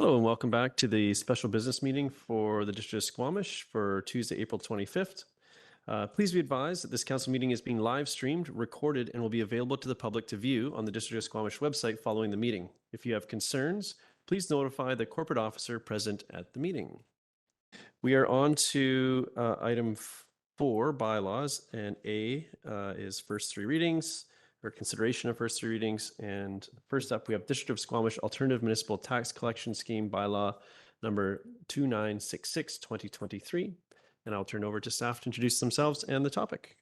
Hello and welcome back to the special business meeting for the District of Squamish for Tuesday, April 25th. Please be advised that this council meeting is being live streamed, recorded, and will be available to the public to view on the District of Squamish website following the meeting. If you have concerns, please notify the corporate officer present at the meeting. We are on to item 4, bylaws, and A is first three readings or consideration of first three readings. And first up, we have District of Squamish Alternative Municipal Tax Collection Scheme Bylaw number 2966, 2023. And I'll turn over to staff to introduce themselves and the topic.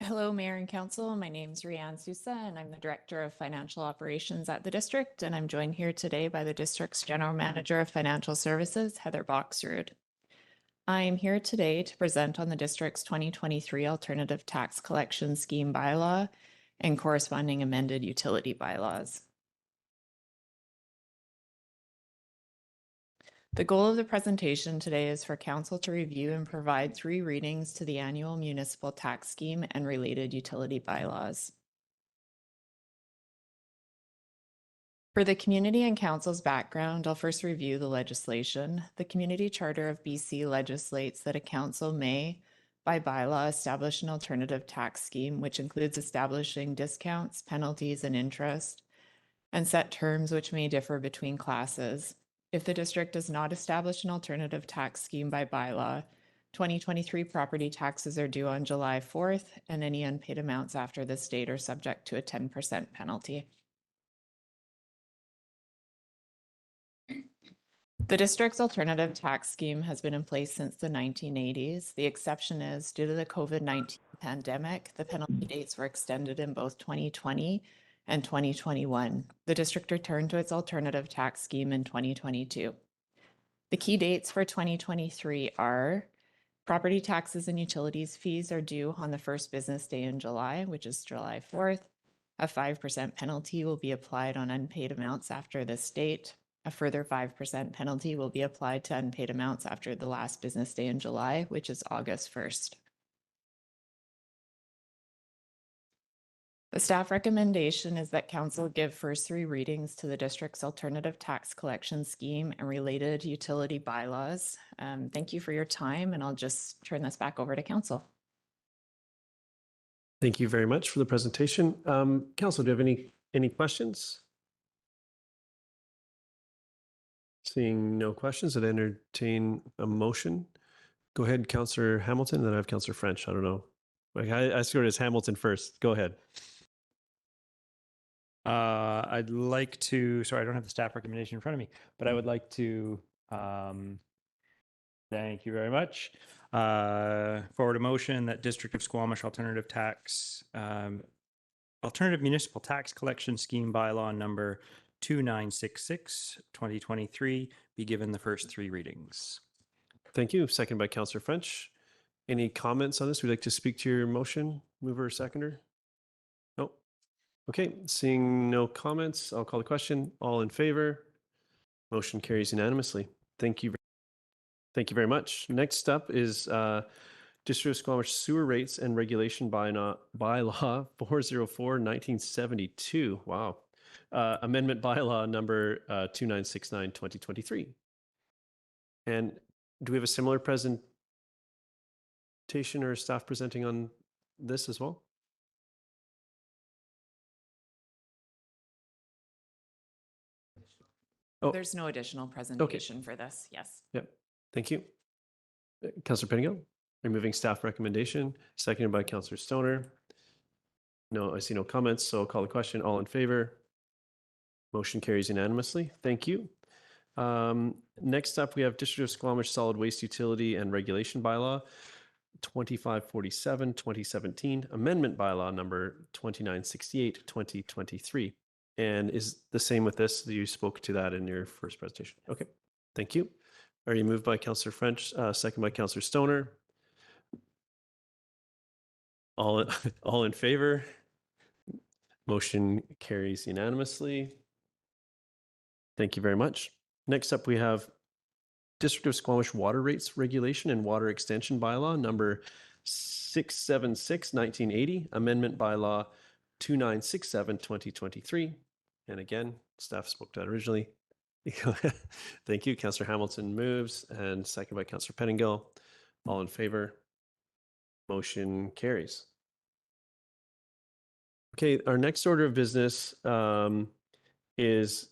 Hello, Mayor and Council. My name is Rianne Sousa, and I'm the Director of Financial Operations at the District. And I'm joined here today by the District's General Manager of Financial Services, Heather Boxrud. I'm here today to present on the District's 2023 Alternative Tax Collection Scheme Bylaw and corresponding amended utility bylaws. The goal of the presentation today is for Council to review and provide 3 readings to the annual municipal tax scheme and related utility bylaws. For the community and council's background, I'll first review the legislation. The Community Charter of BC legislates that a council may, by bylaw, establish an alternative tax scheme, which includes establishing discounts, penalties, and interest, and set terms which may differ between classes. If the district does not establish an alternative tax scheme by bylaw, 2023 property taxes are due on July 4th, and any unpaid amounts after this date are subject to a 10% penalty. The district's alternative tax scheme has been in place since the 1980s. The exception is, due to the COVID-19 pandemic, the penalty dates were extended in both 2020 and 2021. The district returned to its alternative tax scheme in 2022. The key dates for 2023 are property taxes and utilities fees are due on the first business day in July, which is July 4th. A 5% penalty will be applied on unpaid amounts after this date. A further 5% penalty will be applied to unpaid amounts after the last business day in July, which is August 1st. The staff recommendation is that Council give first 3 readings to the district's alternative tax collection scheme and related utility bylaws. Thank you for your time, and I'll just turn this back over to Council. Thank you very much for the presentation. Council, do you have any questions? Seeing no questions, I'd entertain a motion. Go ahead, Councillor Hamilton, then I have Councillor French. I don't know. I scored as Hamilton first. Go ahead. I'd like to, sorry, I don't have the staff recommendation in front of me, but I would like to, thank you very much. Forward a motion that District of Squamish Alternative Municipal Tax Collection Scheme Bylaw number 2966, 2023 be given the first 3 readings. Thank you. Second by Councillor French. Any comments on this? Would you like to speak to your motion, mover or seconder? No. Okay, seeing no comments, I'll call the question. All in favor? Motion carries unanimously. Thank you. Thank you very much. Next up is District of Squamish Sewer Rates and Regulation Bylaw 404-1972. Wow. Amendment Bylaw number 2969, 2023. And do we have a similar presentation or staff presenting on this as well? Oh, there's no additional presentation for this. Yes. Yep. Thank you. Councillor Penigo, removing staff recommendation, seconded by Councillor Stoner. No, I see no comments, so I'll call the question. All in favor? Motion carries unanimously. Thank you. Next up, we have District of Squamish Solid Waste Utility and Regulation Bylaw 2547, 2017, Amendment Bylaw number 2968, 2023. And is the same with this? You spoke to that in your first presentation. Okay, thank you. Already moved by Councillor French, second by Councillor Stoner. All in favor? Motion carries unanimously. Thank you very much. Next up, we have District of Squamish Water Rates Regulation and Water Extension Bylaw number 676, 1980, Amendment Bylaw 2967-2023. And again, staff spoke to that originally. Thank you. Councillor Hamilton moves and second by Councillor Pettingill. All in favor? Motion carries. Okay, our next order of business is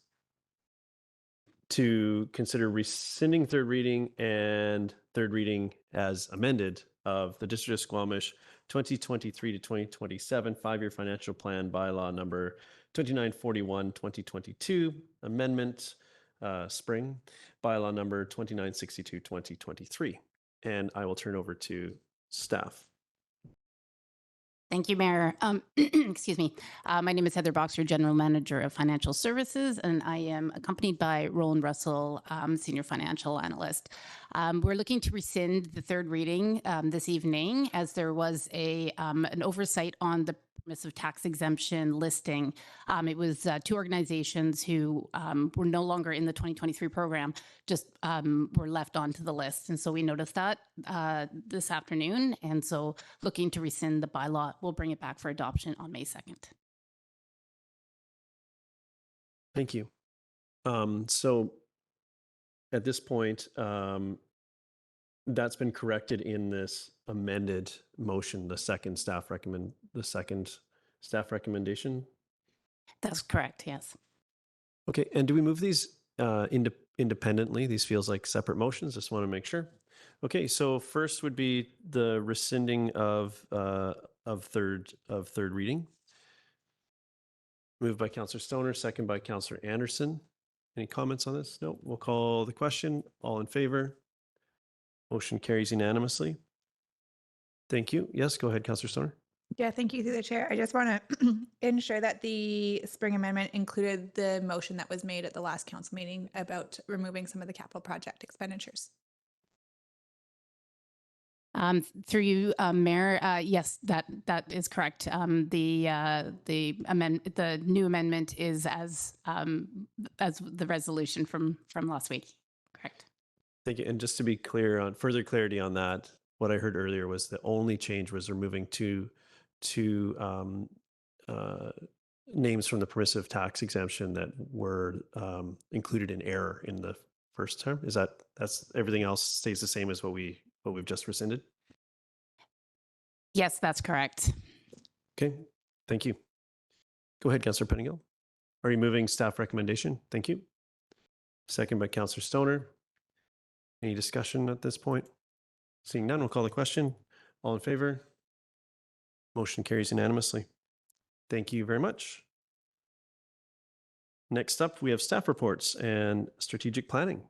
to consider rescinding third reading and third reading as amended of the District of Squamish 2023 to 2027 5-year financial plan bylaw number 2941 2022 amendment spring bylaw number 2962 2023. And I will turn over to staff. Thank you, Mayor. Excuse me. My name is Heather Boxer, General Manager of Financial Services, and I am accompanied by Roland Russell, Senior Financial Analyst. We're looking to rescind the third reading this evening as there was an oversight on the permissive tax exemption listing. It was two organizations who were no longer in the 2023 program, just were left onto the list. And so we noticed that this afternoon. And so looking to rescind the bylaw, we'll bring it back for adoption on May 2nd. Thank you. So at this point, that's been corrected in this amended motion, the second staff recommendation. That's correct, yes. Okay, and do we move these independently? These feels like separate motions. Just want to make sure. Okay, so first would be the rescinding of third reading. Moved by Councillor Stoner, second by Councillor Anderson. Any comments on this? No. We'll call the question. All in favor? Motion carries unanimously. Thank you. Yes, go ahead, Councillor Stoner. Yeah, thank you through the chair. I just want to ensure that the spring amendment included the motion that was made at the last council meeting about removing some of the capital project expenditures. Through you, Mayor, yes, that is correct. The new amendment is as the resolution from last week. Correct. Thank you. And just to be clear on further clarity on that, what I heard earlier was the only change was removing two names from the permissive tax exemption that were included in error in the first term. That's everything else stays the same as what we've just rescinded? Yes, that's correct. Okay, thank you. Go ahead, Councillor Pettingill. Are you moving staff recommendation? Thank you. Second by Councillor Stoner. Any discussion at this point? Seeing none, we'll call the question. All in favor? Motion carries unanimously. Thank you very much. Next up, we have staff reports and strategic planning.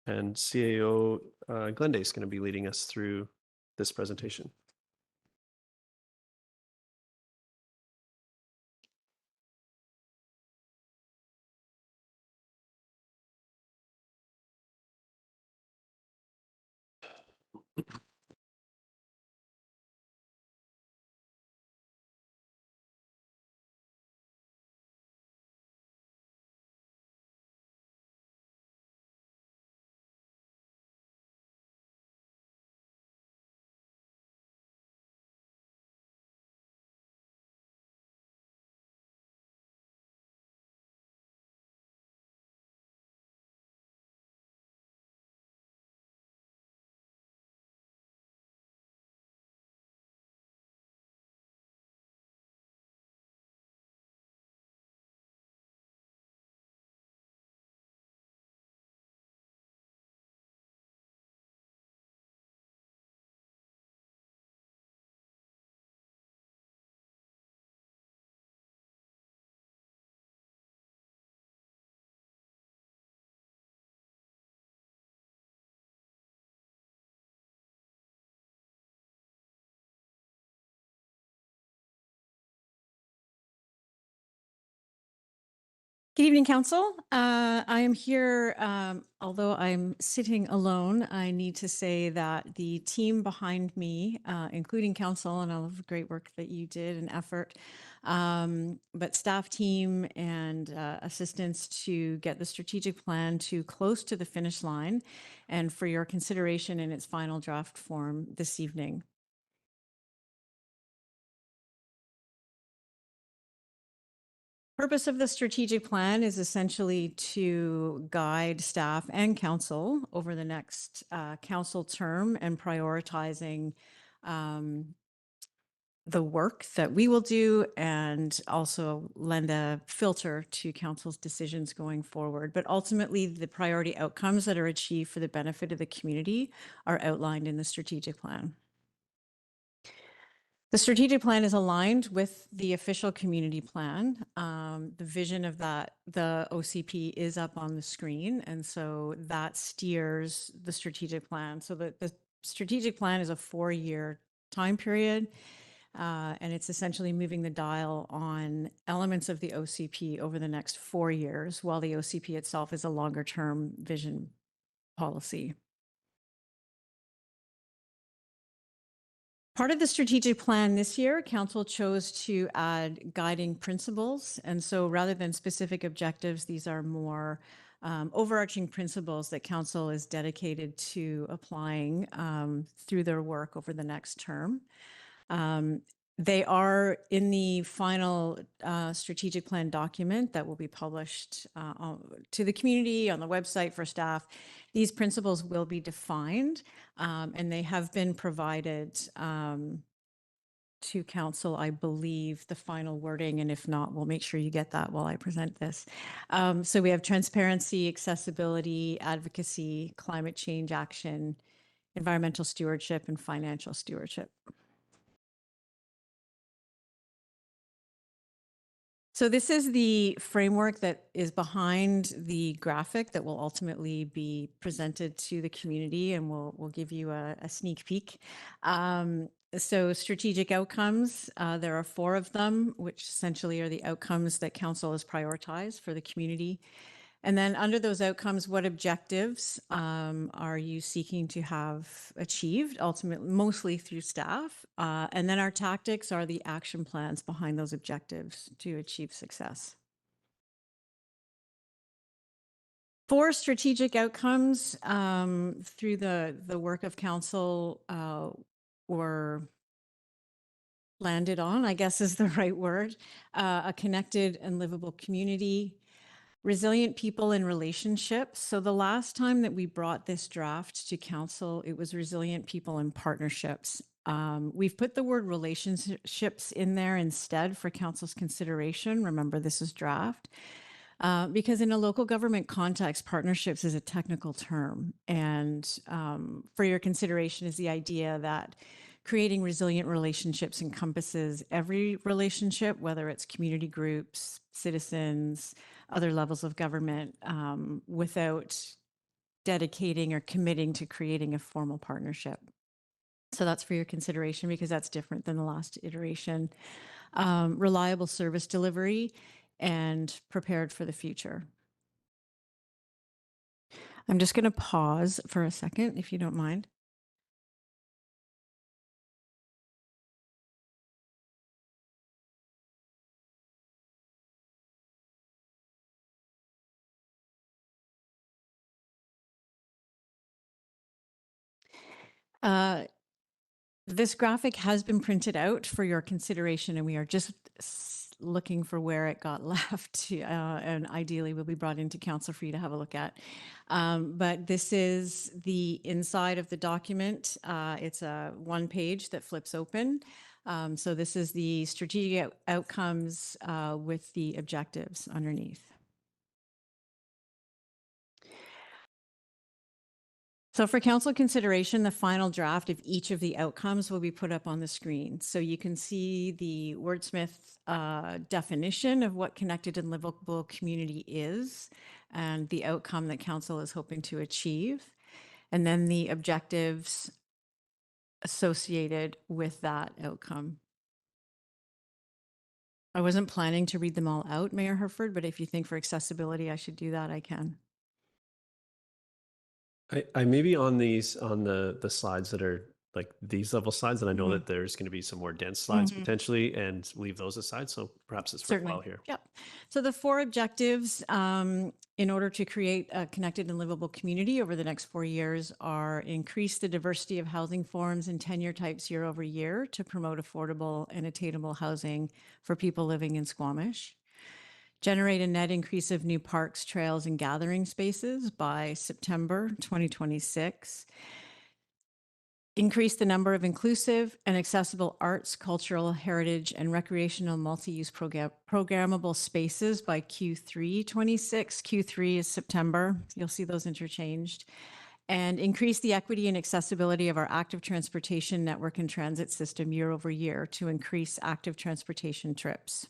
And CAO Glenda is going to be leading us through this presentation. Good evening, Council. I am here, although I'm sitting alone, I need to say that the team behind me, including Council and all of the great work that you did and effort, but staff team and assistance to get the strategic plan to close to the finish line and for your consideration in its final draft form this evening. Purpose of the strategic plan is essentially to guide staff and council over the next council term and prioritizing the work that we will do and also lend a filter to council's decisions going forward. But ultimately, the priority outcomes that are achieved for the benefit of the community are outlined in the strategic plan. The strategic plan is aligned with the official community plan. The vision of that, the OCP is up on the screen, and so that steers the strategic plan. So the strategic plan is a 4-year time period, and it's essentially moving the dial on elements of the OCP over the next 4 years, while the OCP itself is a longer-term vision policy. Part of the strategic plan this year, council chose to add guiding principles. And so rather than specific objectives, these are more overarching principles that council is dedicated to applying through their work over the next term. They are in the final strategic plan document that will be published to the community on the website for staff. These principles will be defined and they have been provided to council, I believe, the final wording. And if not, we'll make sure you get that while I present this. So we have transparency, accessibility, advocacy, climate change action, environmental stewardship, and financial stewardship. So this is the framework that is behind the graphic that will ultimately be presented to the community, and we'll give you a sneak peek. So strategic outcomes, there are 4 of them, which essentially are the outcomes that council has prioritized for the community. And then under those outcomes, what objectives are you seeking to have achieved, ultimately, mostly through staff? And then our tactics are the action plans behind those objectives to achieve success. 4 strategic outcomes through the work of council were landed on, I guess is the right word, a connected and livable community, resilient people and relationships. So the last time that we brought this draft to council, it was resilient people and partnerships. We've put the word relationships in there instead for council's consideration. Remember, this is draft. Because in a local government context, partnerships is a technical term. And for your consideration is the idea that creating resilient relationships encompasses every relationship, whether it's community groups, citizens, other levels of government, without dedicating or committing to creating a formal partnership. So that's for your consideration because that's different than the last iteration. Reliable service delivery and prepared for the future. I'm just going to pause for a second, if you don't mind. This graphic has been printed out for your consideration, and we are just looking for where it got left, and ideally will be brought into council for you to have a look at. But this is the inside of the document. It's a 1 page that flips open. So this is the strategic outcomes with the objectives underneath. So for council consideration, the final draft of each of the outcomes will be put up on the screen. So you can see the wordsmith definition of what connected and livable community is and the outcome that council is hoping to achieve. And then the objectives associated with that outcome. I wasn't planning to read them all out, Mayor Herford, but if you think for accessibility I should do that, I can. I maybe on these on the slides that are like these level slides, and I know Mhm. that there's going to be some more dense slides Mhm. potentially, and leave those aside. So perhaps it's worthwhile here. Yep. So the 4 objectives in order to create a connected and livable community over the next 4 years are increase the diversity of housing forms and tenure types year over year to promote affordable and attainable housing for people living in Squamish. generate a net increase of new parks, trails, and gathering spaces by September 2026, increase the number of inclusive and accessible arts, cultural, heritage, and recreational multi-use programmable spaces by Q3 26. Q3 is September. You'll see those interchanged. And increase the equity and accessibility of our active transportation network and transit system year over year to increase active transportation trips.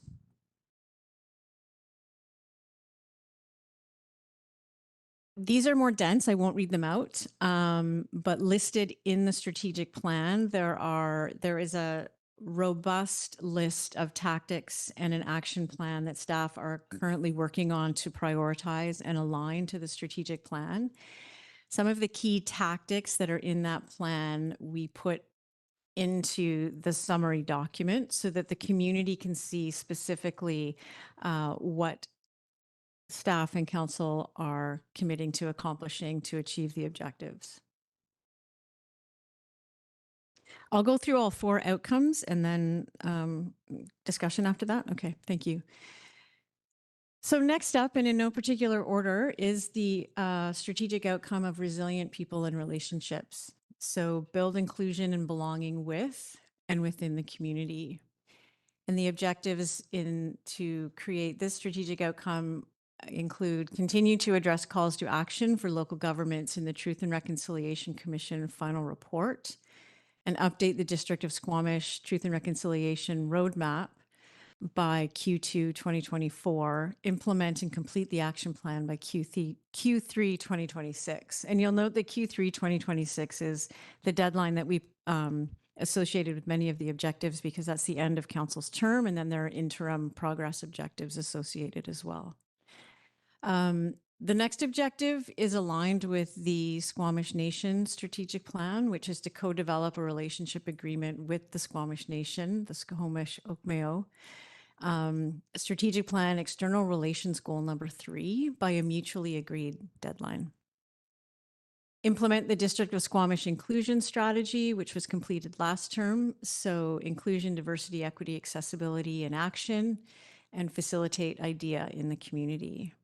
These are more dense. I won't read them out, but listed in the strategic plan, there is a robust list of tactics and an action plan that staff are currently working on to prioritize and align to the strategic plan. Some of the key tactics that are in that plan we put into the summary document so that the community can see specifically what staff and council are committing to accomplishing to achieve the objectives. I'll go through all 4 outcomes and then discussion after that. Okay, thank you. So next up, and in no particular order, is the strategic outcome of resilient people and relationships. So build inclusion and belonging with and within the community. And the objectives to create this strategic outcome include continue to address calls to action for local governments in the Truth and Reconciliation Commission final report, and update the District of Squamish Truth and Reconciliation roadmap by Q2 2024, implement and complete the action plan by Q3 2026. And you'll note that Q3 2026 is the deadline that we associated with many of the objectives because that's the end of council's term, and then there are interim progress objectives associated as well. The next objective is aligned with the Squamish Nation strategic plan, which is to co-develop a relationship agreement with the Squamish Nation, the Squamish Okmeo. Strategic plan external relations goal number 3 by a mutually agreed deadline. Implement the District of Squamish inclusion strategy, which was completed last term. So inclusion, diversity, equity, accessibility, and action, and facilitate IDEA in the community.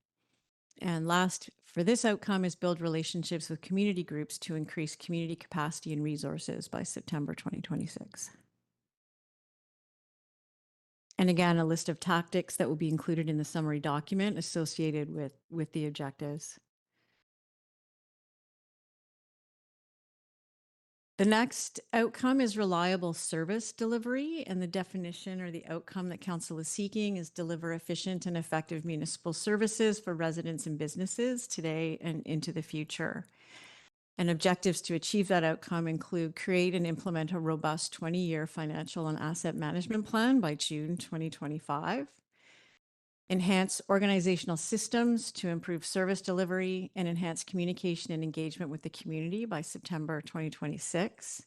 And last for this outcome is build relationships with community groups to increase community capacity and resources by September 2026. And again, a list of tactics that will be included in the summary document associated with the objectives. The next outcome is reliable service delivery, and the definition or the outcome that council is seeking is deliver efficient and effective municipal services for residents and businesses today and into the future. And objectives to achieve that outcome include create and implement a robust 20-year financial and asset management plan by June 2025, enhance organizational systems to improve service delivery and enhance communication and engagement with the community by September 2026.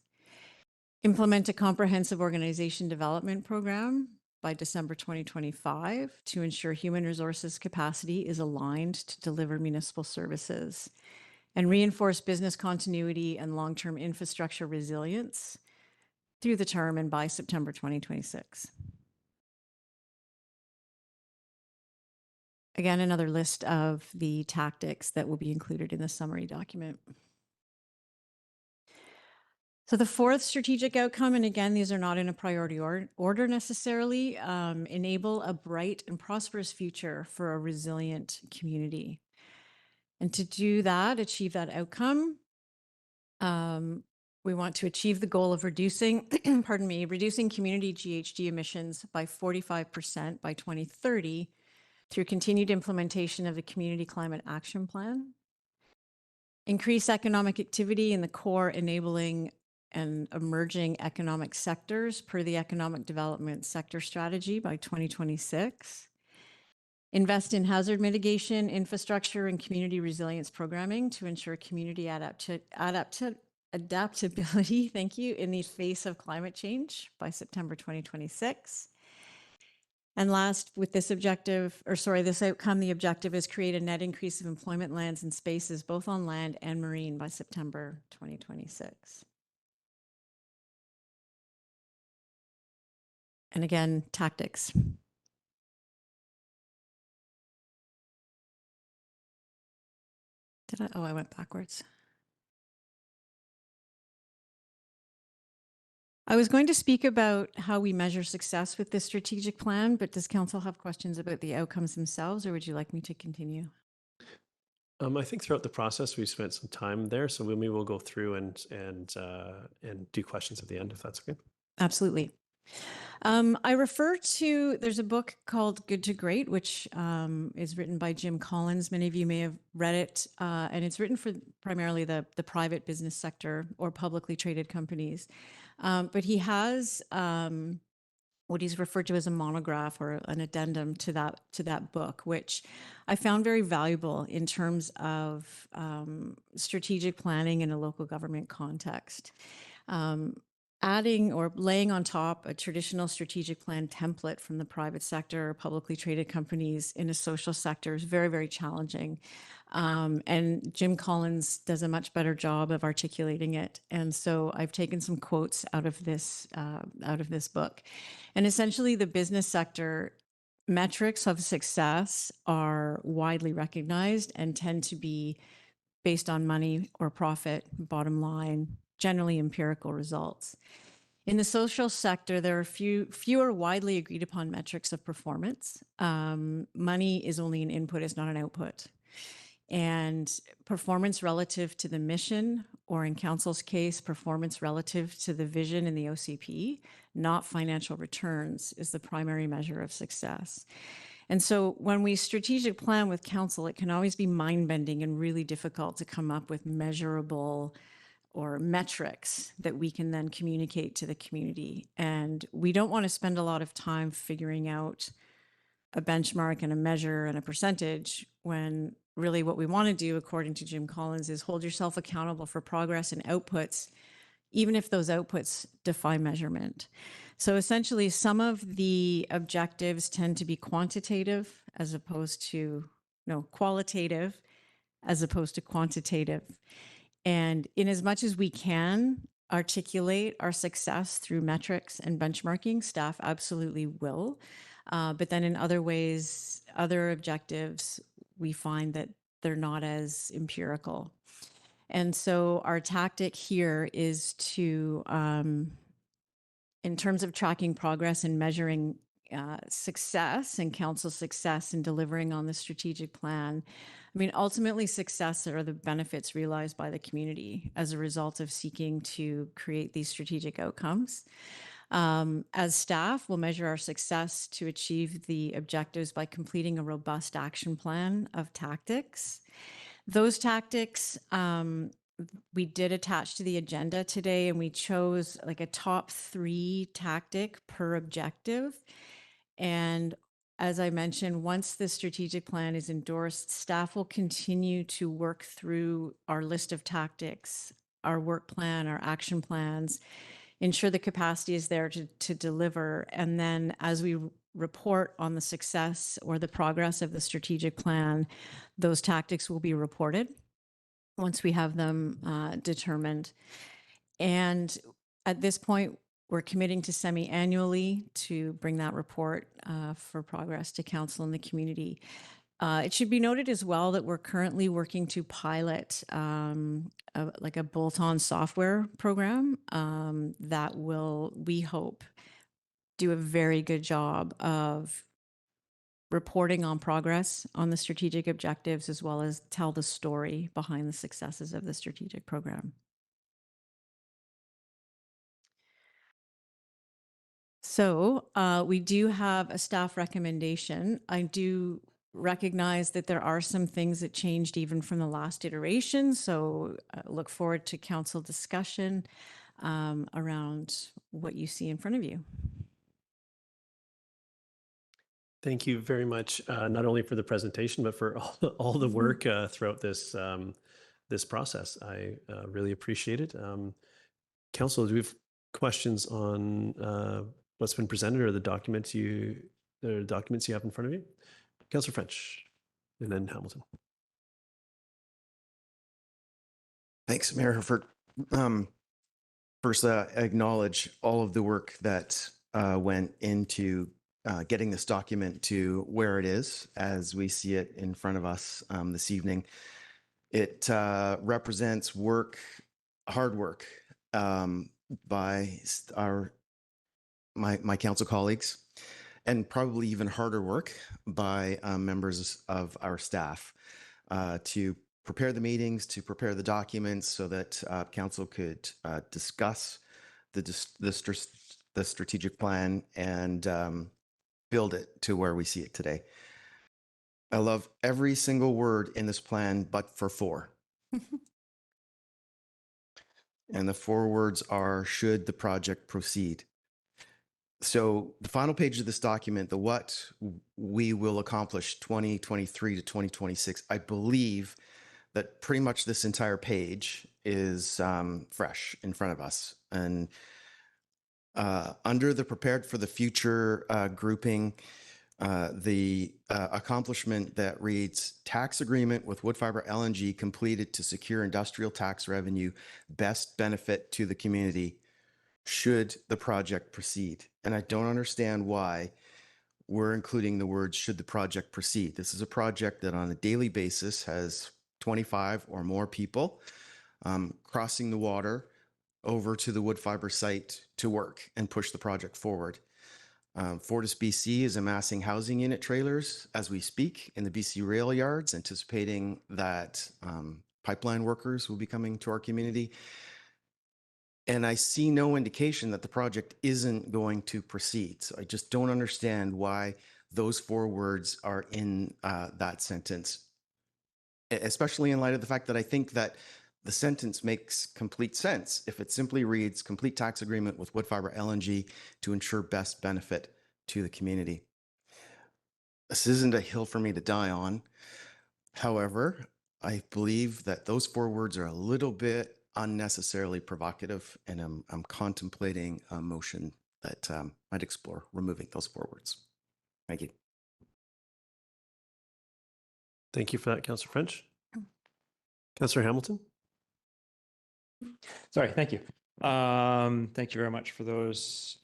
Implement a comprehensive organization development program by December 2025 to ensure human resources capacity is aligned to deliver municipal services, and reinforce business continuity and long-term infrastructure resilience through the term and by September 2026. Again, another list of the tactics that will be included in the summary document. So the 4th strategic outcome, and again, these are not in a priority order necessarily, enable a bright and prosperous future for a resilient community. And to do that, achieve that outcome, we want to achieve the goal of reducing, reducing community GHG emissions by 45% by 2030 through continued implementation of the Community Climate Action Plan, increase economic activity in the core enabling and emerging economic sectors per the Economic Development Sector Strategy by 2026, invest in hazard mitigation, infrastructure, and community resilience programming to ensure community adaptability, thank you, in the face of climate change by September 2026. And last, with this this outcome, the objective is create a net increase of employment lands and spaces, both on land and marine, by September 2026. And again, tactics. Did I? Oh, I went backwards. I was going to speak about how we measure success with this strategic plan, but does council have questions about the outcomes themselves, or would you like me to continue? I think throughout the process we spent some time there, so maybe we'll go through and do questions at the end if that's okay. Absolutely. I refer to, there's a book called Good to Great, which is written by Jim Collins. Many of you may have read it, and it's written for primarily the private business sector or publicly traded companies. But he has what he's referred to as a monograph or an addendum to that book, which I found very valuable in terms of strategic planning in a local government context. Adding or laying on top a traditional strategic plan template from the private sector or publicly traded companies in a social sector is very, very challenging. And Jim Collins does a much better job of articulating it. And so I've taken some quotes out of this book. And essentially, the business sector metrics of success are widely recognized and tend to be based on money or profit, bottom line, generally empirical results. In the social sector, there are fewer widely agreed upon metrics of performance. Money is only an input, it's not an output. And performance relative to the mission, or in council's case, performance relative to the vision in the OCP, not financial returns, is the primary measure of success. And so when we strategic plan with council, it can always be mind-bending and really difficult to come up with measurable or metrics that we can then communicate to the community. And we don't want to spend a lot of time figuring out a benchmark and a measure and a percentage when really what we want to do, according to Jim Collins, is hold yourself accountable for progress and outputs, even if those outputs defy measurement. So essentially, some of the objectives tend to be quantitative as opposed to, qualitative as opposed to quantitative. And in as much as we can articulate our success through metrics and benchmarking, staff absolutely will. But then in other ways, other objectives, we find that they're not as empirical. And so our tactic here is to, in terms of tracking progress and measuring success and council success in delivering on the strategic plan, I mean, ultimately success are the benefits realized by the community as a result of seeking to create these strategic outcomes. As staff, we'll measure our success to achieve the objectives by completing a robust action plan of tactics. Those tactics, we did attach to the agenda today, and we chose like a top 3 tactic per objective. And as I mentioned, once the strategic plan is endorsed, staff will continue to work through our list of tactics, our work plan, our action plans, ensure the capacity is there to deliver. And then as we report on the success or the progress of the strategic plan, those tactics will be reported once we have them determined. And at this point, we're committing to semi-annually to bring that report for progress to council and the community. It should be noted as well that we're currently working to pilot like a bolt-on software program that will, we hope, do a very good job of reporting on progress on the strategic objectives, as well as tell the story behind the successes of the strategic program. So we do have a staff recommendation. I do recognize that there are some things that changed even from the last iteration. So look forward to council discussion around what you see in front of you. Thank you very much, not only for the presentation, but for all the work throughout this this process. I really appreciate it. Council, do we have questions on what's been presented or the documents you have in front of you? Councillor French, and then Hamilton. Thanks, Mayor Herford. First, acknowledge all of the work that went into getting this document to where it is as we see it in front of us this evening. It represents work, hard work by my council colleagues, and probably even harder work by members of our staff to prepare the meetings, to prepare the documents so that council could discuss the strategic plan and build it to where we see it today. I love every single word in this plan, but for four. And the four words are, should the project proceed? So the final page of this document, the what we will accomplish 2023 to 2026, I believe that pretty much this entire page is fresh in front of us. And under the prepared for the future grouping, the accomplishment that reads tax agreement with Woodfibre LNG completed to secure industrial tax revenue, best benefit to the community should the project proceed. And I don't understand why we're including the words should the project proceed. This is a project that on a daily basis has 25 or more people crossing the water over to the Woodfibre site to work and push the project forward. Fortis BC is amassing housing unit trailers as we speak in the BC rail yards, anticipating that pipeline workers will be coming to our community. And I see no indication that the project isn't going to proceed. So I just don't understand why those four words are in that sentence, especially in light of the fact that I think that the sentence makes complete sense if it simply reads complete tax agreement with Woodfibre LNG to ensure best benefit to the community. This isn't a hill for me to die on. However, I believe that those four words are a little bit unnecessarily provocative, and I'm contemplating a motion that might explore removing those four words. Thank you. Thank you for that, Councillor French. Councillor Hamilton. Sorry, thank you. Thank you very much for those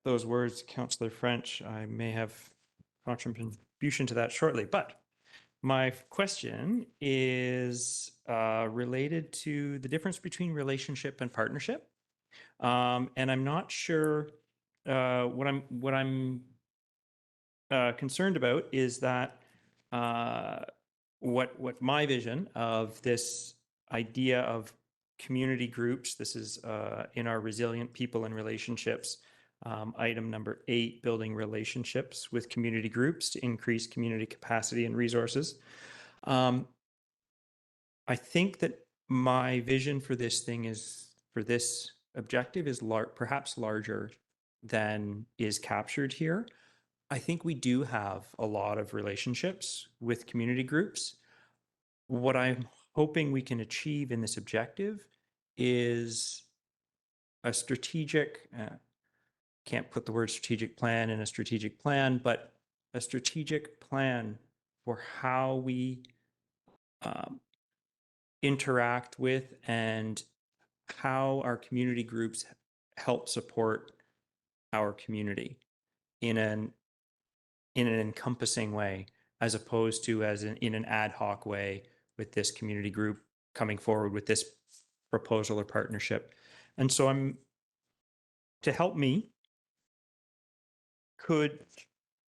words, Councillor French. I may have contribution to that shortly, but my question is related to the difference between relationship and partnership, and I'm not sure what I'm concerned about is that what my vision of this idea of community groups. This is in our resilient people and relationships. Item number 8, building relationships with community groups to increase community capacity and resources. I think that my vision for this objective is perhaps larger than is captured here. I think we do have a lot of relationships with community groups. What I'm hoping we can achieve in this objective is a strategic, can't put the word strategic plan in a strategic plan, but a strategic plan for how we interact with and how our community groups help support our community in an encompassing way, as opposed to in an ad hoc way with this community group coming forward with this proposal or partnership. And so to help me,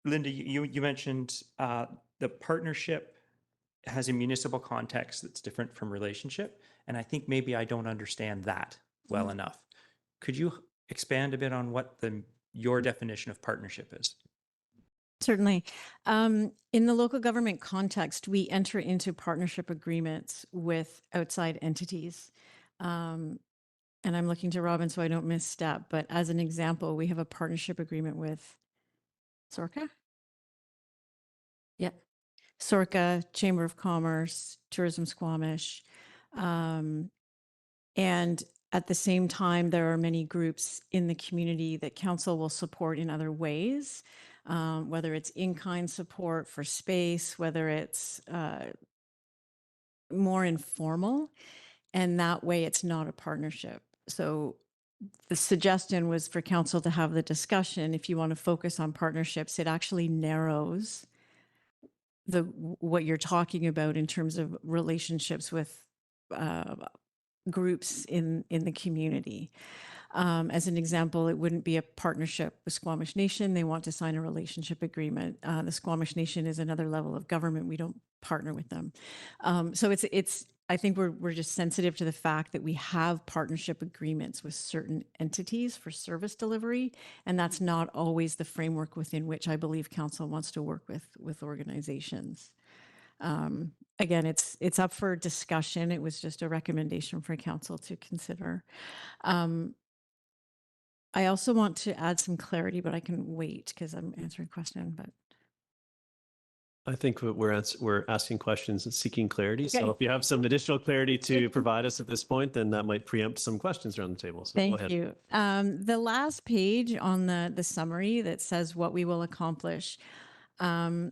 Linda, you mentioned the partnership has a municipal context that's different from relationship. And I think maybe I don't understand that well enough. Could you expand a bit on what your definition of partnership is? Certainly. In the local government context, we enter into partnership agreements with outside entities. And I'm looking to Robin so I don't misstep, but as an example, we have a partnership agreement with Sorka. Yeah. Sorka, Chamber of Commerce, Tourism Squamish. And at the same time, there are many groups in the community that council will support in other ways, whether it's in-kind support for space, whether it's more informal, and that way it's not a partnership. So the suggestion was for council to have the discussion. If you want to focus on partnerships, it actually narrows what you're talking about in terms of relationships with uh, groups in the community. As an example, it wouldn't be a partnership with Squamish Nation. They want to sign a relationship agreement. The Squamish Nation is another level of government. We don't partner with them. So it's. I think we're just sensitive to the fact that we have partnership agreements with certain entities for service delivery, and that's not always the framework within which I believe council wants to work with organizations. Again, it's up for discussion. It was just a recommendation for council to consider. I also want to add some clarity, but I can wait because I'm answering a question. But I think we're asking questions and seeking clarity. Okay. So if you have some additional clarity to provide us at this point, then that might preempt some questions around the table. So go thank ahead. you. The last page on the summary that says what we will accomplish. The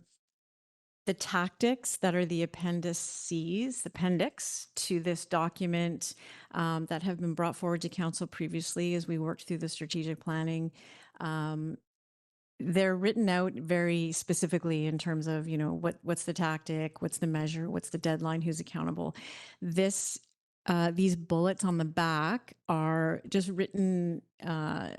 tactics that are the appendix to this document that have been brought forward to council previously as we worked through the strategic planning. They're written out very specifically in terms of, what's the tactic, what's the measure, what's the deadline, who's accountable. These bullets on the back are just written in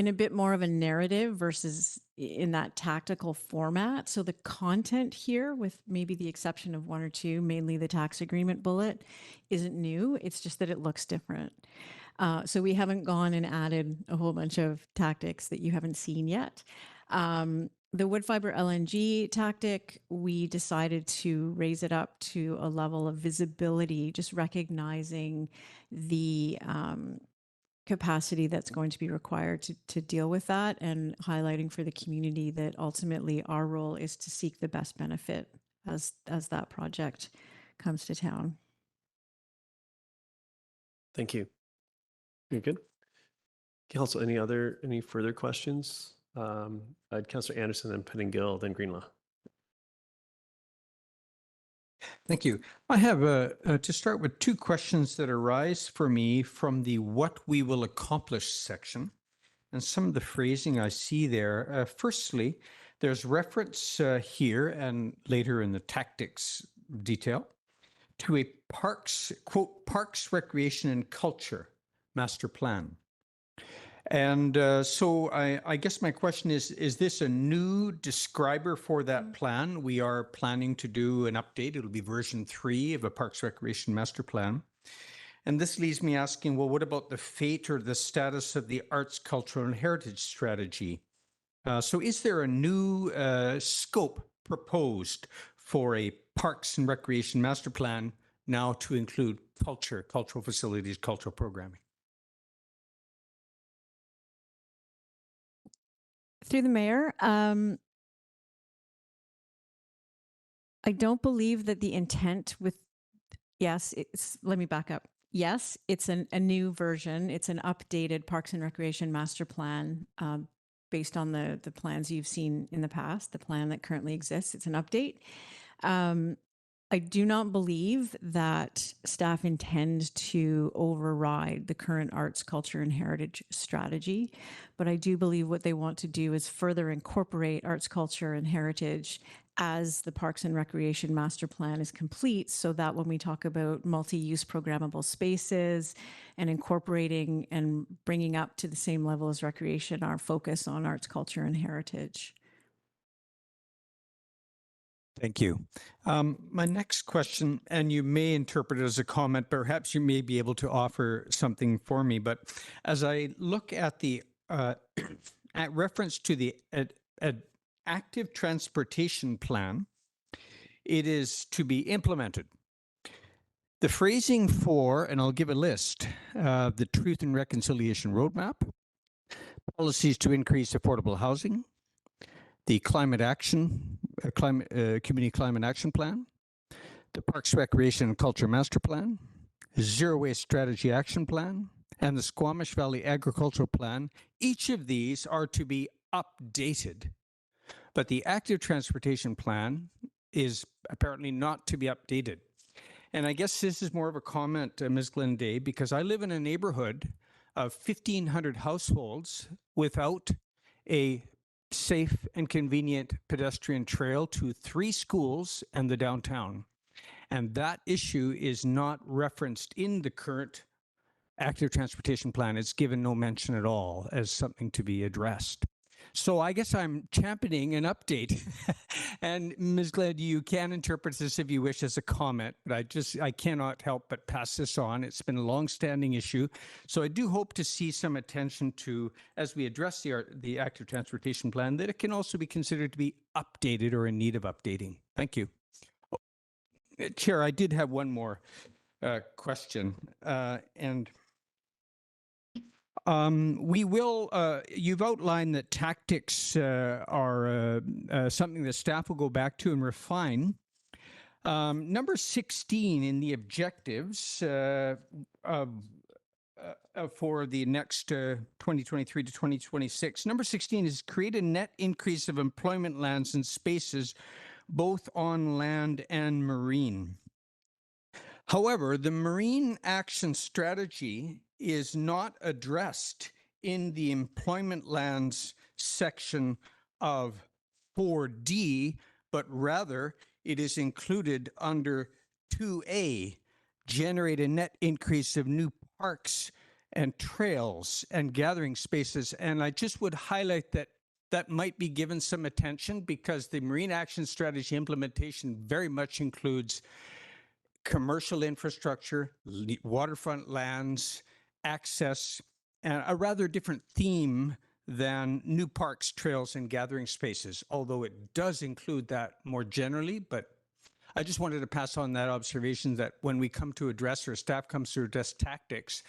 a bit more of a narrative versus in that tactical format. So the content here, with maybe the exception of one or two, mainly the tax agreement bullet, isn't new. It's just that it looks different. So we haven't gone and added a whole bunch of tactics that you haven't seen yet. The wood fiber LNG tactic, we decided to raise it up to a level of visibility, just recognizing the capacity that's going to be required to deal with that, and highlighting for the community that ultimately our role is to seek the best benefit as that project comes to town. Thank you. You're good. Council, any further questions? I had Councillor Anderson, then Pettingill, then Greenlaw. Thank you. I have to start with two questions that arise for me from the what we will accomplish section and some of the phrasing I see there. Firstly, there's reference here and later in the tactics detail to a parks, quote, parks, recreation and culture master plan. And so I guess my question is this a new describer for that plan? We are planning to do an update. It'll be version 3 of a Parks Recreation Master Plan. And this leaves me asking, well, what about the fate or the status of the arts, cultural, and heritage strategy? So is there a new scope proposed for a Parks and Recreation Master Plan now to include culture, cultural facilities, cultural programming? Through the mayor, I don't believe that the intent with, let me back up. Yes, it's a new version. It's an updated Parks and Recreation Master Plan based on the plans you've seen in the past, the plan that currently exists. It's an update. I do not believe that staff intend to override the current arts, culture, and heritage strategy, but I do believe what they want to do is further incorporate arts, culture, and heritage as the Parks and Recreation Master Plan is complete, so that when we talk about multi-use programmable spaces and incorporating and bringing up to the same level as recreation, our focus on arts, culture, and heritage. Thank you. My next question, and you may interpret it as a comment, perhaps you may be able to offer something for me, but as I look at the at reference to the active transportation plan, it is to be implemented. The phrasing for, and I'll give a list, the Truth and Reconciliation Roadmap, policies to increase affordable housing, the climate action, community climate action plan, the Parks, Recreation and Culture Master Plan, Zero Waste Strategy Action Plan, and the Squamish Valley Agricultural Plan. Each of these are to be updated, but the active transportation plan is apparently not to be updated. And I guess this is more of a comment, Ms. Glenday, because I live in a neighborhood of 1,500 households without a safe and convenient pedestrian trail to 3 schools and the downtown. And that issue is not referenced in the current active transportation plan. It's given no mention at all as something to be addressed. So I guess I'm championing an update. And Ms. Glad, you can interpret this if you wish as a comment, but I cannot help but pass this on. It's been a long-standing issue. So I do hope to see some attention to, as we address the active transportation plan, that it can also be considered to be updated or in need of updating. Thank you. Chair, I did have one more question, we will, you've outlined that tactics are something that staff will go back to and refine. Number 16 in the objectives for the next 2023 to 2026, number 16 is create a net increase of employment lands and spaces, both on land and marine. However, the marine action strategy is not addressed in the employment lands section of 4D, but rather it is included under 2A, generate a net increase of new parks and trails and gathering spaces. And I just would highlight that that might be given some attention because the marine action strategy implementation very much includes commercial infrastructure, waterfront lands, access, and a rather different theme than new parks, trails, and gathering spaces, although it does include that more generally. But I just wanted to pass on that observation that when we come to address, or staff comes to address tactics,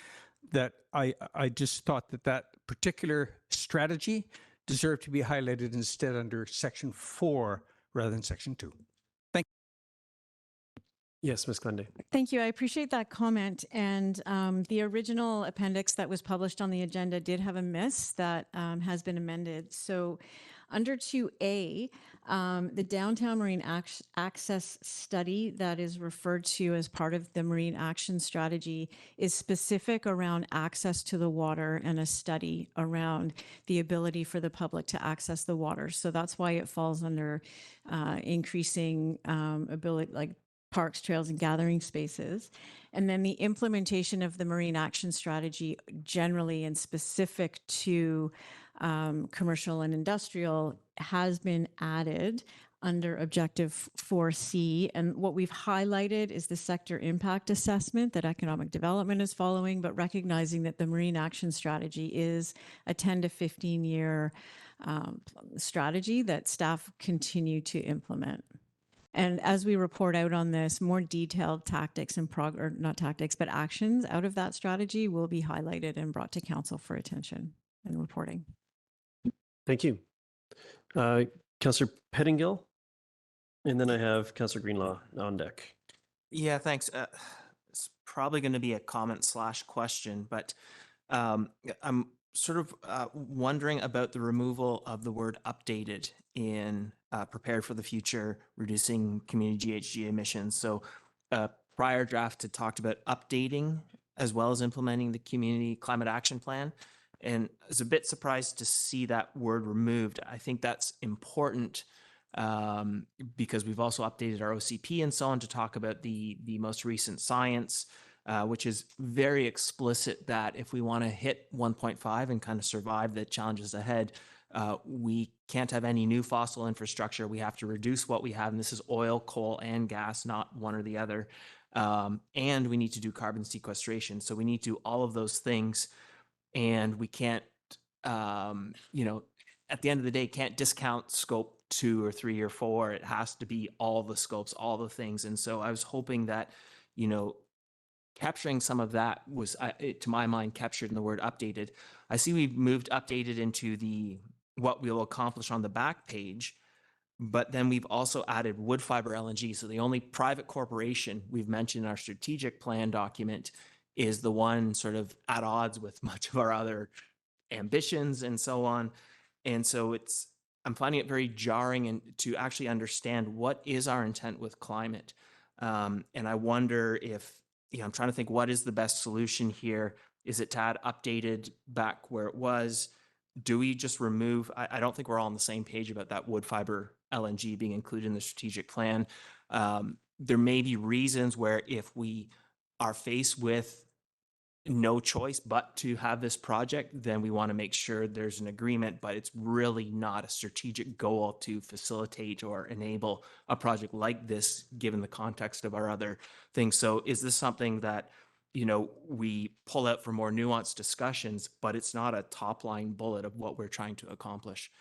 that I just thought that that particular strategy deserved to be highlighted instead under section 4 rather than section 2. Yes, Ms. Glende. Thank you. I appreciate that comment. And the original appendix that was published on the agenda did have a miss that has been amended. So under 2A, the downtown marine access study that is referred to as part of the marine action strategy is specific around access to the water and a study around the ability for the public to access the water. So that's why it falls under increasing ability, like parks, trails, and gathering spaces. And then the implementation of the marine action strategy generally and specific to commercial and industrial has been added under objective 4C. And what we've highlighted is the sector impact assessment that economic development is following, but recognizing that the marine action strategy is a 10 to 15 year strategy that staff continue to implement. And as we report out on this, more detailed tactics and not tactics, but actions out of that strategy will be highlighted and brought to council for attention and reporting. Thank you. Councillor Pettingill, and then I have Councillor Greenlaw on deck. Yeah, thanks. It's probably going to be a comment / question, but I'm sort of wondering about the removal of the word updated in prepared for the future, reducing community GHG emissions. So prior draft had talked about updating as well as implementing the community climate action plan. And I was a bit surprised to see that word removed. I think that's important because we've also updated our OCP and so on to talk about the most recent science, which is very explicit that if we want to hit 1.5 and kind of survive the challenges ahead, we can't have any new fossil infrastructure. We have to reduce what we have, and this is oil, coal, and gas, not one or the other. And we need to do carbon sequestration. So we need to do all of those things, and we can't, at the end of the day, can't discount scope 2 or 3 or 4. It has to be all the scopes, all the things. And so I was hoping that, capturing some of that was, to my mind, captured in the word updated. I see we've moved updated into what we'll accomplish on the back page, but then we've also added wood fiber LNG. So the only private corporation we've mentioned in our strategic plan document is the one sort of at odds with much of our other ambitions and so on. And so I'm finding it very jarring and to actually understand what is our intent with climate. And I wonder if, I'm trying to think what is the best solution here. Is it to add updated back where it was? do we just remove, I don't think we're all on the same page about that wood fiber LNG being included in the strategic plan. There may be reasons where if we are faced with no choice but to have this project, then we want to make sure there's an agreement, but it's really not a strategic goal to facilitate or enable a project like this, given the context of our other things. So is this something that, you know, we pull out for more nuanced discussions, but it's not a top line bullet of what we're trying to accomplish?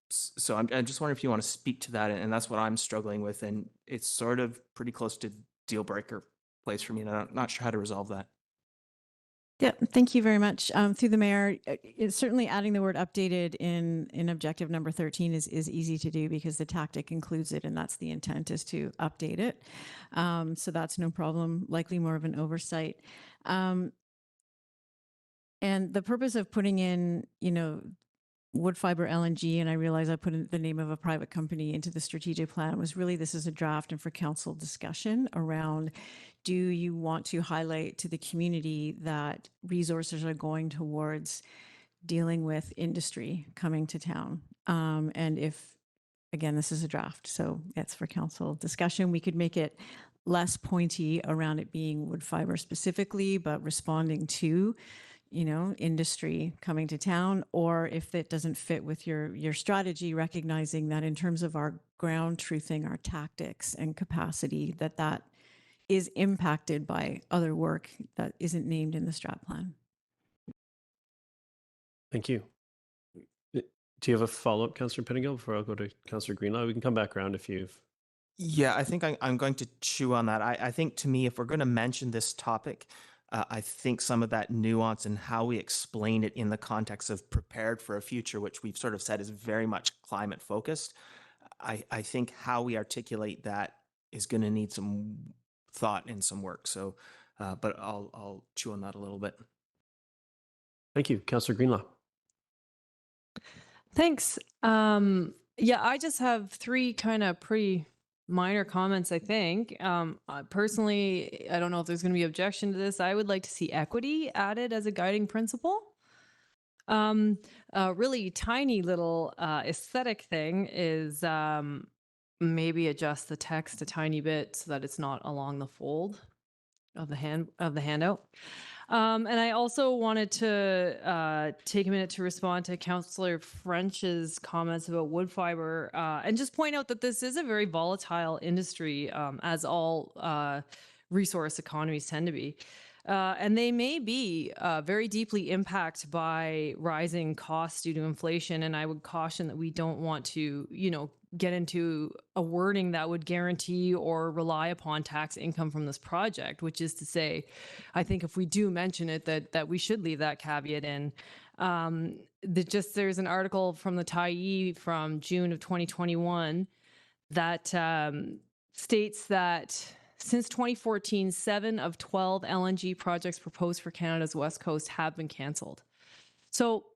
So I just wonder if you want to speak to that, and that's what I'm struggling with, and it's sort of pretty close to deal breaker place for me, and I'm not sure how to resolve that. Yeah, thank you very much. Through the mayor, it's certainly adding the word updated in objective number 13 is easy to do because the tactic includes it, and that's the intent, is to update it. So that's no problem, likely more of an oversight. And the purpose of putting in, you know, wood fiber LNG, and I realize I put in the name of a private company into the strategic plan, was really this is a draft and for council discussion around, do you want to highlight to the community that resources are going towards dealing with industry coming to town? And if, again, this is a draft, so it's for council discussion, we could make it less pointy around it being wood fiber specifically, but responding to, you know, industry coming to town, or if it doesn't fit with your strategy, recognizing that in terms of our ground truthing, our tactics and capacity, that is impacted by other work that isn't named in the strat plan. Thank you. Do you have a follow-up, Councillor Pettingill, before I'll go to Councillor Greenlaw? We can come back around if you've... Yeah, I think I'm going to chew on that. I think, to me, if we're going to mention this topic, I think some of that nuance and how we explain it in the context of prepared for a future, which we've sort of said is very much climate focused, I think how we articulate that is going to need some thought and some work. So, but I'll chew on that a little bit. Thank you. Councillor Greenlaw. Thanks. Yeah, I just have three kind of pretty minor comments, I think. Personally, I don't know if there's going to be objection to this. I would like to see equity added as a guiding principle. A really tiny little aesthetic thing is maybe adjust the text a tiny bit so that it's not along the fold of the handout. And I also wanted to take a minute to respond to Councillor French's comments about wood fiber and just point out that this is a very volatile industry, as all resource economies tend to be. And they may be very deeply impacted by rising costs due to inflation. And I would caution that we don't want to, you know, get into a wording that would guarantee or rely upon tax income from this project, which is to say, I think if we do mention it, that we should leave that caveat in. There's an article from the Tyee from June of 2021 that states that since 2014, 7 of 12 LNG projects proposed for Canada's West Coast have been canceled. So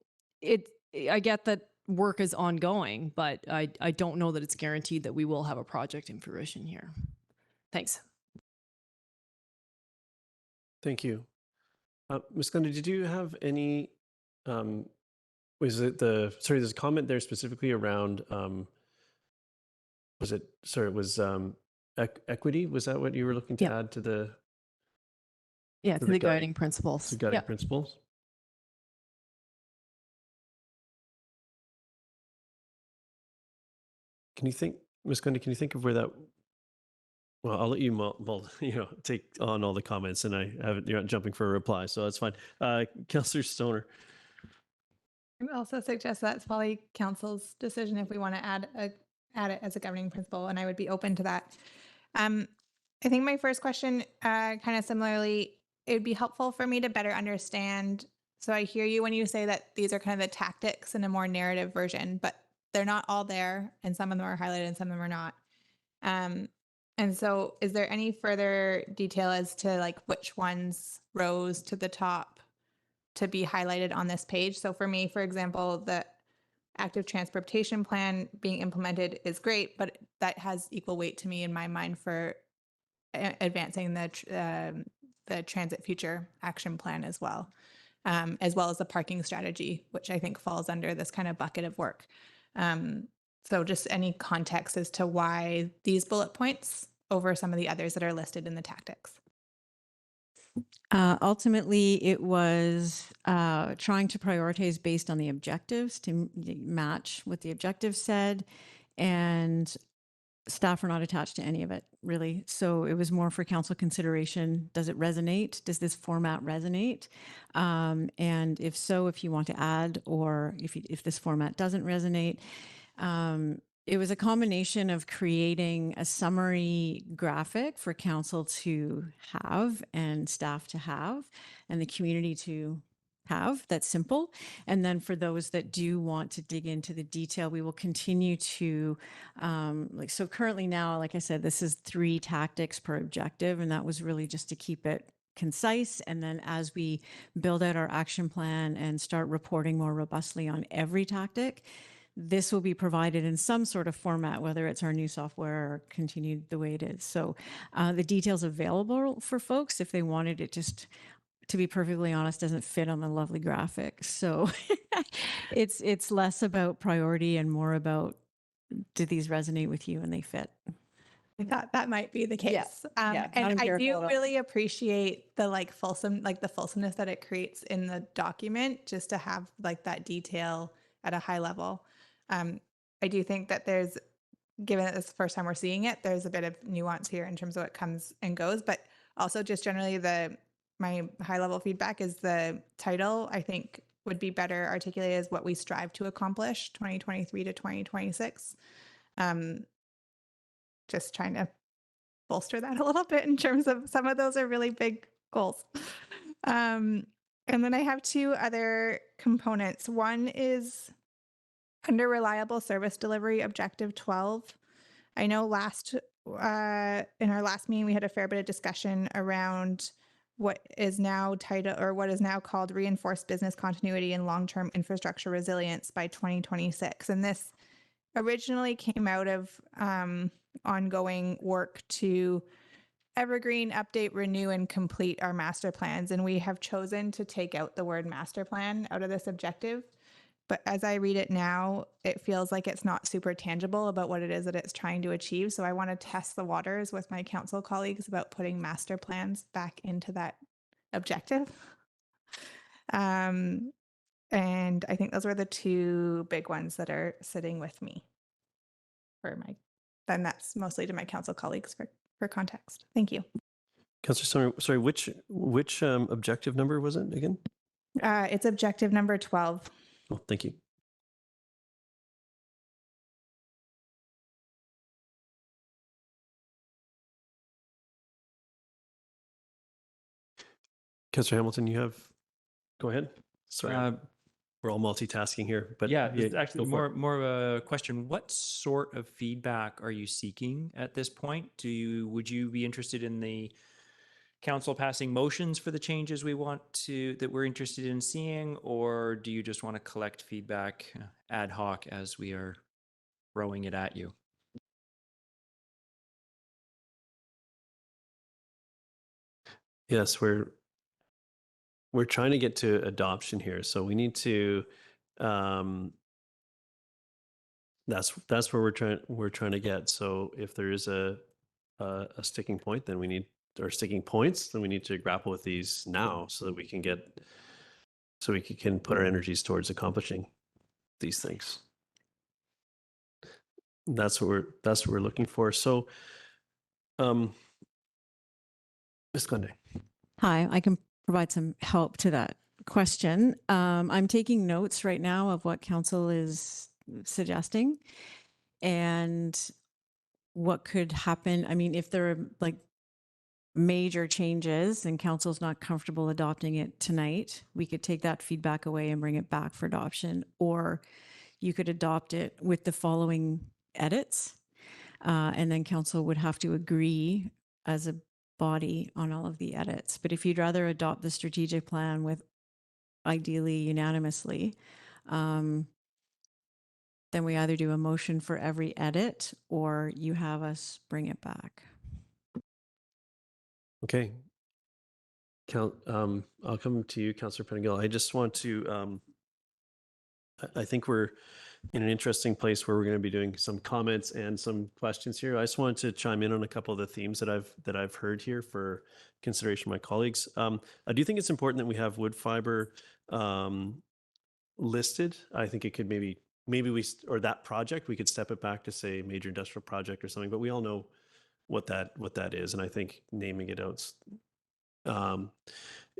I get that work is ongoing, but I don't know that it's guaranteed that we will have a project in fruition here. Thanks. Thank you. Ms. Glenda, did you have any, was it sorry, there's a comment there specifically around, equity? Was that what you were looking to add to the? Yeah, to the guiding principles. To guiding principles? Can you think, Ms. Glenda, can you think of where that, well, I'll let you, take on all the comments, and you're not jumping for a reply, so that's fine. Councillor Stoner. I would also suggest that's probably council's decision if we want to add it as a governing principle, and I would be open to that. I think my first question, kind of similarly, it would be helpful for me to better understand. So I hear you when you say that these are kind of the tactics in a more narrative version, but they're not all there, and some of them are highlighted and some of them are not. And so is there any further detail as to like which ones rose to the top to be highlighted on this page? So for me, for example, the active transportation plan being implemented is great, but that has equal weight to me in my mind for advancing the transit future action plan as well. as well as the parking strategy, which I think falls under this kind of bucket of work. So just any context as to why these bullet points over some of the others that are listed in the tactics. Ultimately, it was trying to prioritize based on the objectives to match what the objectives said, and staff are not attached to any of it, really. So it was more for council consideration. Does it resonate? Does this format resonate? And if so, if you want to add, or if this format doesn't resonate, it was a combination of creating a summary graphic for council to have and staff to have and the community to have. That's simple. And then for those that do want to dig into the detail, we will continue to so currently now, like I said, this is 3 tactics per objective, and that was really just to keep it concise. And then as we build out our action plan and start reporting more robustly on every tactic, this will be provided in some sort of format, whether it's our new software or continued the way it is. So the details available for folks if they wanted it, just to be perfectly honest, doesn't fit on the lovely graphic. So it's less about priority and more about, do these resonate with you and they fit? I thought that might be the case. Yeah, And not I do empirical at all. really appreciate the the fulsomeness that it creates in the document, just to have like that detail at a high level. I do think that there's, given that it's the first time we're seeing it, there's a bit of nuance here in terms of what comes and goes, but also just generally my high level feedback is the title, I think, would be better articulated as what we strive to accomplish 2023 to 2026. Just trying to bolster that a little bit in terms of some of those are really big goals. And then I have 2 other components. One is under reliable service delivery, objective 12. I know in our last meeting, we had a fair bit of discussion around what is now titled, or what is now called, reinforced business continuity and long-term infrastructure resilience by 2026. And this originally came out of ongoing work to evergreen, update, renew, and complete our master plans. And we have chosen to take out the word master plan out of this objective. But as I read it now, it feels like it's not super tangible about what it is that it's trying to achieve. So I want to test the waters with my council colleagues about putting master plans back into that objective. And I think those were the 2 big ones that are sitting with me then that's mostly to my council colleagues for context. Thank you. Councillor, sorry, which objective number was it again? It's objective number 12. Oh, thank you. Councillor Hamilton, go ahead. Sorry, we're all multitasking here, but yeah, it's actually go for it. more of a question. What sort of feedback are you seeking at this point? Would you be interested in the council passing motions for the changes that we're interested in seeing, or do you just want to collect feedback ad hoc as we are throwing it at you? Yes, we're trying to get to adoption here, so we need to. That's where we're trying to get. So if there is a sticking point, then we need, or sticking points, then we need to grapple with these now, so that we can put our energies towards accomplishing these things. That's what we're looking for. So, Ms. Glende. Hi, I can provide some help to that question. I'm taking notes right now of what council is suggesting and what could happen. I mean, if there are like major changes and council's not comfortable adopting it tonight, we could take that feedback away and bring it back for adoption, or you could adopt it with the following edits, and then council would have to agree as a body on all of the edits. But if you'd rather adopt the strategic plan with ideally unanimously, then we either do a motion for every edit or you have us bring it back. Okay. I'll come to you, Councillor Pettingill. I just want to, I think we're in an interesting place where we're going to be doing some comments and some questions here. I just wanted to chime in on a couple of the themes that I've heard here for consideration of my colleagues. I do think it's important that we have wood fiber listed. I think it could maybe or that project, we could step it back to say major industrial project or something, but we all know what that is. And I think naming it out,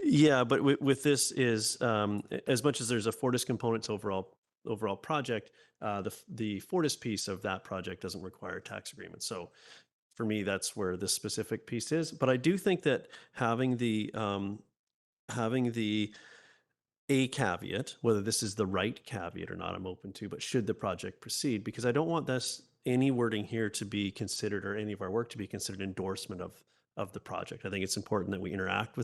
yeah, but with this is, as much as there's a Fortis component to overall project, the Fortis piece of that project doesn't require tax agreement. So for me, that's where this specific piece is. But I do think that having the a caveat, whether this is the right caveat or not, I'm open to, but should the project proceed, because I don't want any wording here to be considered, or any of our work to be considered endorsement of the project. I think it's important that we interact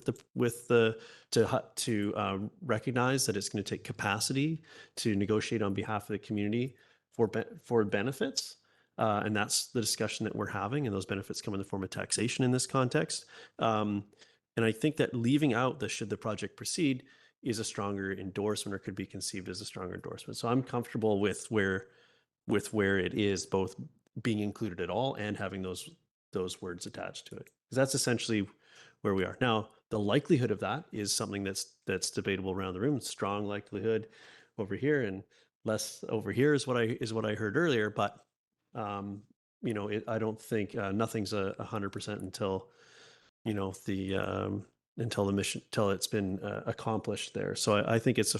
to recognize that it's going to take capacity to negotiate on behalf of the community for benefits. And that's the discussion that we're having, and those benefits come in the form of taxation in this context. And I think that leaving out the should the project proceed is a stronger endorsement, or could be conceived as a stronger endorsement. So I'm comfortable with where it is, both being included at all and having those words attached to it, because that's essentially where we are now. The likelihood of that is something that's debatable around the room. Strong likelihood over here and less over here is what I heard earlier. But I don't think nothing's 100% until until the mission, till it's been accomplished there. So I think it's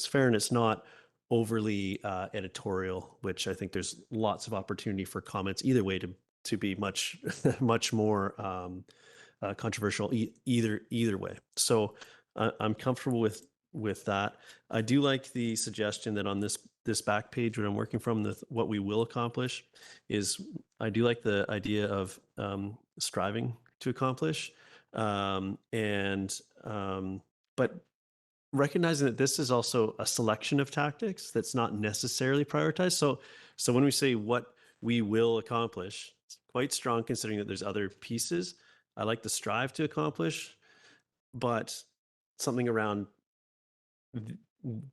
fair, and it's not overly editorial, which I think there's lots of opportunity for comments either way to be much much more controversial either way. So I'm comfortable with that. I do like the suggestion that on this back page, what I'm working from, what we will accomplish, is I do like the idea of striving to accomplish, but recognizing that this is also a selection of tactics that's not necessarily prioritized. So when we say what we will accomplish, it's quite strong considering that there's other pieces. I like the strive to accomplish, but something around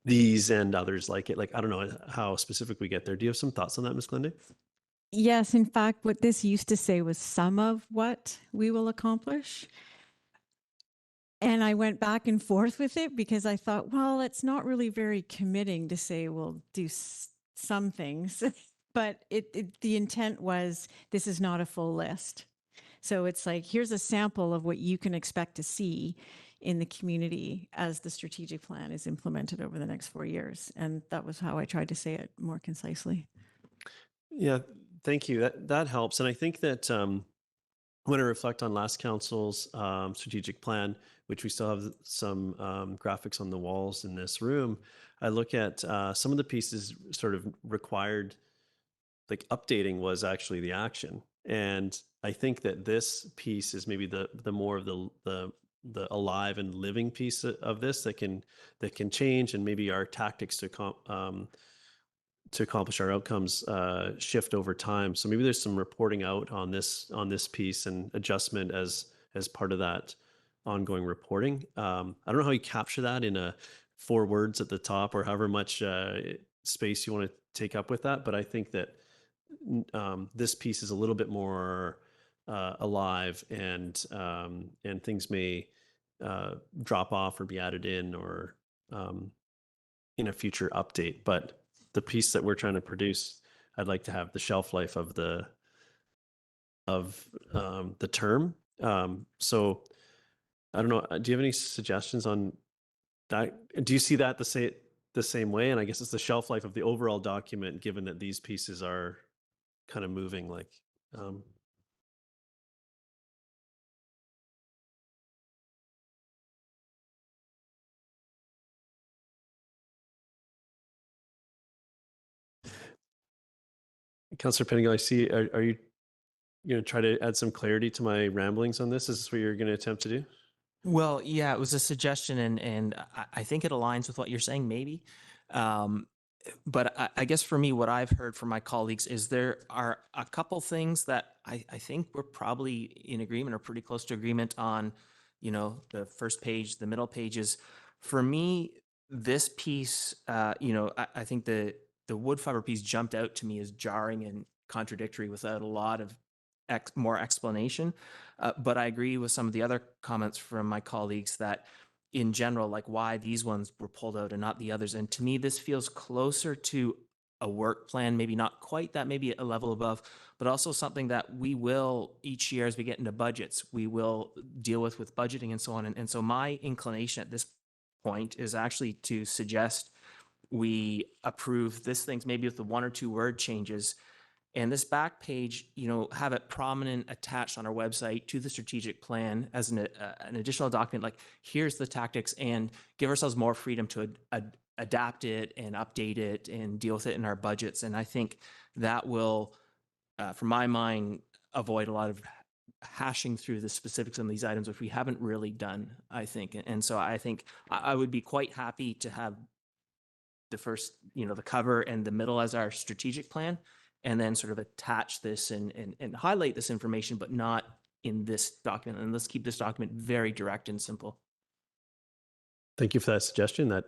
these and others like it. Like, I don't know how specific we get there. Do you have some thoughts on that, Ms. Glende? Yes, in fact, what this used to say was some of what we will accomplish. And I went back and forth with it because I thought, well, it's not really very committing to say we'll do some things, but the intent was this is not a full list. So it's like, here's a sample of what you can expect to see in the community as the strategic plan is implemented over the next 4 years. And that was how I tried to say it more concisely. Yeah, thank you. That helps. And I think that when I reflect on last council's strategic plan, which we still have some graphics on the walls in this room, I look at some of the pieces sort of required, like updating was actually the action. And I think that this piece is maybe the more of the alive and living piece of this that can change, and maybe our tactics to accomplish our outcomes shift over time. So maybe there's some reporting out on this piece and adjustment as part of that ongoing reporting. I don't know how you capture that in 4 words at the top, or however much space you want to take up with that. But I think that this piece is a little bit more alive, and things may drop off or be added in, or in a future update. But the piece that we're trying to produce, I'd like to have the shelf life of the term. So I don't know. Do you have any suggestions on that? Do you see that the same way? And I guess it's the shelf life of the overall document, given that these pieces are kind of moving like. Councillor Pettingill, I see. Are you going to try to add some clarity to my ramblings on this? Is this what you're going to attempt to do? Well, yeah, it was a suggestion, and I think it aligns with what you're saying, maybe. But I guess for me, what I've heard from my colleagues is there are a couple things that I think we're probably in agreement, or pretty close to agreement on, you know, the first page, the middle pages. For me, this piece, I think the wood fiber piece jumped out to me as jarring and contradictory without a lot of more explanation. But I agree with some of the other comments from my colleagues that in general, like why these ones were pulled out and not the others. And to me, this feels closer to a work plan, maybe not quite that, maybe a level above, but also something that we will each year as we get into budgets, we will deal with budgeting and so on. And so my inclination at this point is actually to suggest we approve this things maybe with the 1 or 2 word changes. And this back page, have it prominent attached on our website to the strategic plan as an additional document, like here's the tactics, and give ourselves more freedom to adapt it and update it and deal with it in our budgets. And I think that will, from my mind, avoid a lot of hashing through the specifics on these items, which we haven't really done, I think. And so I think I would be quite happy to have the first, the cover and the middle as our strategic plan, and then sort of attach this and highlight this information, but not in this document. And let's keep this document very direct and simple. Thank you for that suggestion. That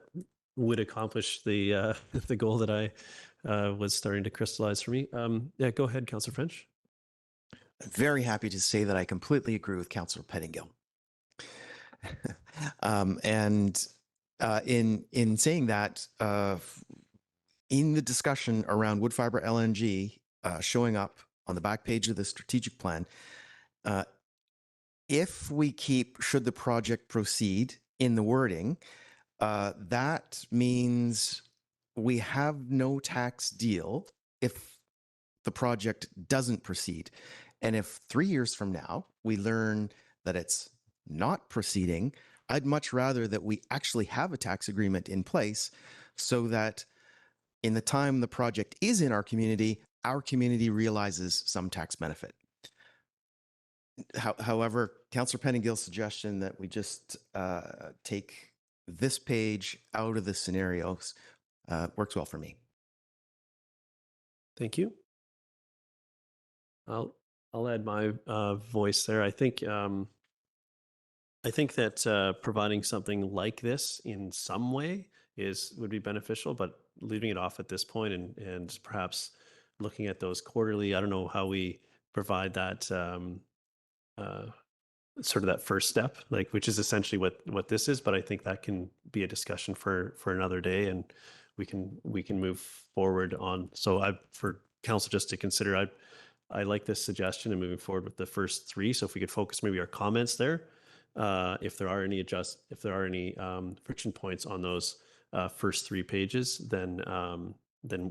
would accomplish the the goal that I was starting to crystallize for me. Yeah, go ahead, Councillor French. Very happy to say that I completely agree with Councillor Pettingill. In saying that, in the discussion around wood fiber LNG showing up on the back page of the strategic plan, if we keep "should the project proceed" in the wording, that means we have no tax deal if the project doesn't proceed. And if 3 years from now we learn that it's not proceeding, I'd much rather that we actually have a tax agreement in place so that in the time the project is in our community realizes some tax benefit. However, Councillor Pettingill's suggestion that we just take this page out of the scenarios works well for me. Thank you. I'll add my voice there. I think that providing something like this in some way would be beneficial, but leaving it off at this point and perhaps looking at those quarterly. I don't know how we provide that sort of that first step, like which is essentially what this is. But I think that can be a discussion for another day, and we can move forward on. So for council just to consider, I like this suggestion and moving forward with the first 3. So if we could focus maybe our comments there, if there are any friction points on those first 3 pages, then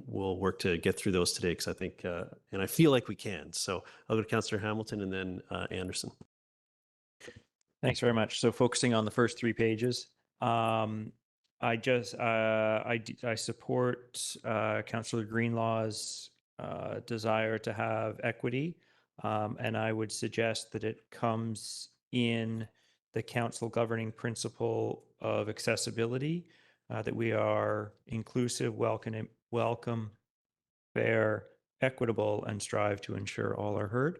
we'll work to get through those today, because I think and I feel like we can. So I'll go to Councillor Hamilton and then Anderson. Thanks very much. So focusing on the first 3 pages, I support Councillor Greenlaw's desire to have equity, and I would suggest that it comes in the council governing principle of accessibility, that we are inclusive, welcome, fair, equitable, and strive to ensure all are heard.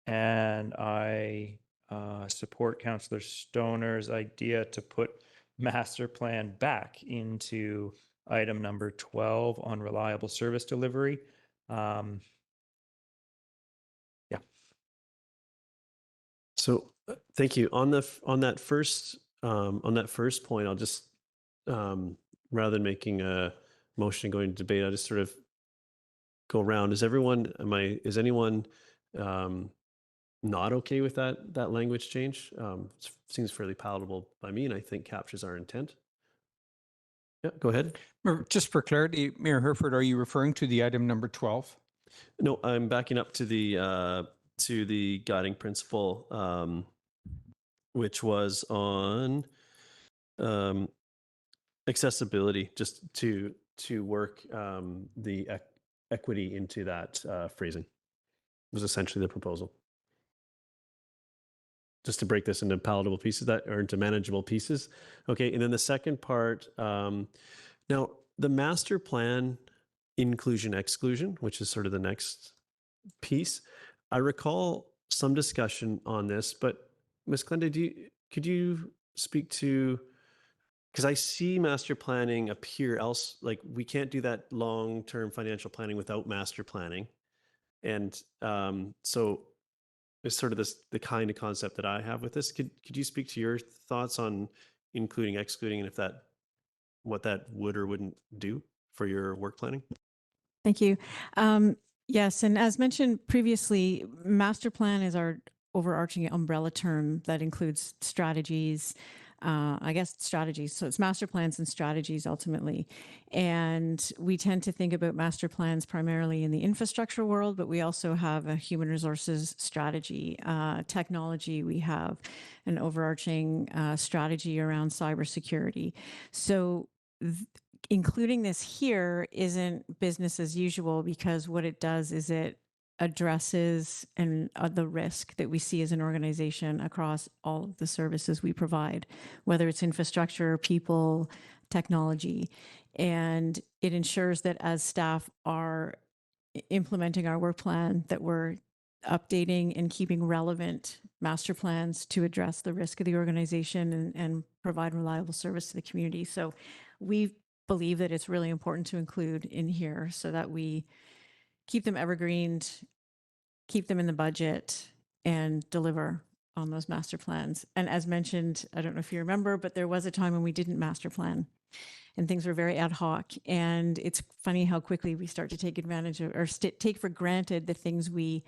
And I support Councillor Stoner's idea to put master plan back into item number 12 on reliable service delivery. Yeah. So thank you. On that first point, I'll just rather than making a motion and going to debate, I'll just sort of go around. Is anyone not okay with that language change? It seems fairly palatable by me, and I think captures our intent. Yeah, go ahead. Just for clarity, Mayor Herford, are you referring to the item number 12? No, I'm backing up to the guiding principle, which was on accessibility, just to work the equity into that phrasing. Was essentially the proposal. Just to break this into palatable pieces or into manageable pieces. Okay, and then the second part, now the master plan inclusion exclusion, which is sort of the next piece. I recall some discussion on this, but Ms. Glenda, could you speak to, because I see master planning appear else, like we can't do that long-term financial planning without master planning. And so it's sort of the kind of concept that I have with this. Could you speak to your thoughts on including, excluding, and if that, what that would or wouldn't do for your work planning? Thank you. Yes, and as mentioned previously, master plan is our overarching umbrella term that includes strategies, I guess strategies. So it's master plans and strategies ultimately. And we tend to think about master plans primarily in the infrastructure world, but we also have a human resources strategy, technology. We have an overarching strategy around cybersecurity. So including this here isn't business as usual, because what it does is it addresses the risk that we see as an organization across all of the services we provide, whether it's infrastructure, people, technology. And it ensures that as staff are implementing our work plan, that we're updating and keeping relevant master plans to address the risk of the organization and provide reliable service to the community. So we believe that it's really important to include in here so that we keep them evergreened, keep them in the budget, and deliver on those master plans. And as mentioned, I don't know if you remember, but there was a time when we didn't master plan and things were very ad hoc. And it's funny how quickly we start to take advantage of or take for granted the things we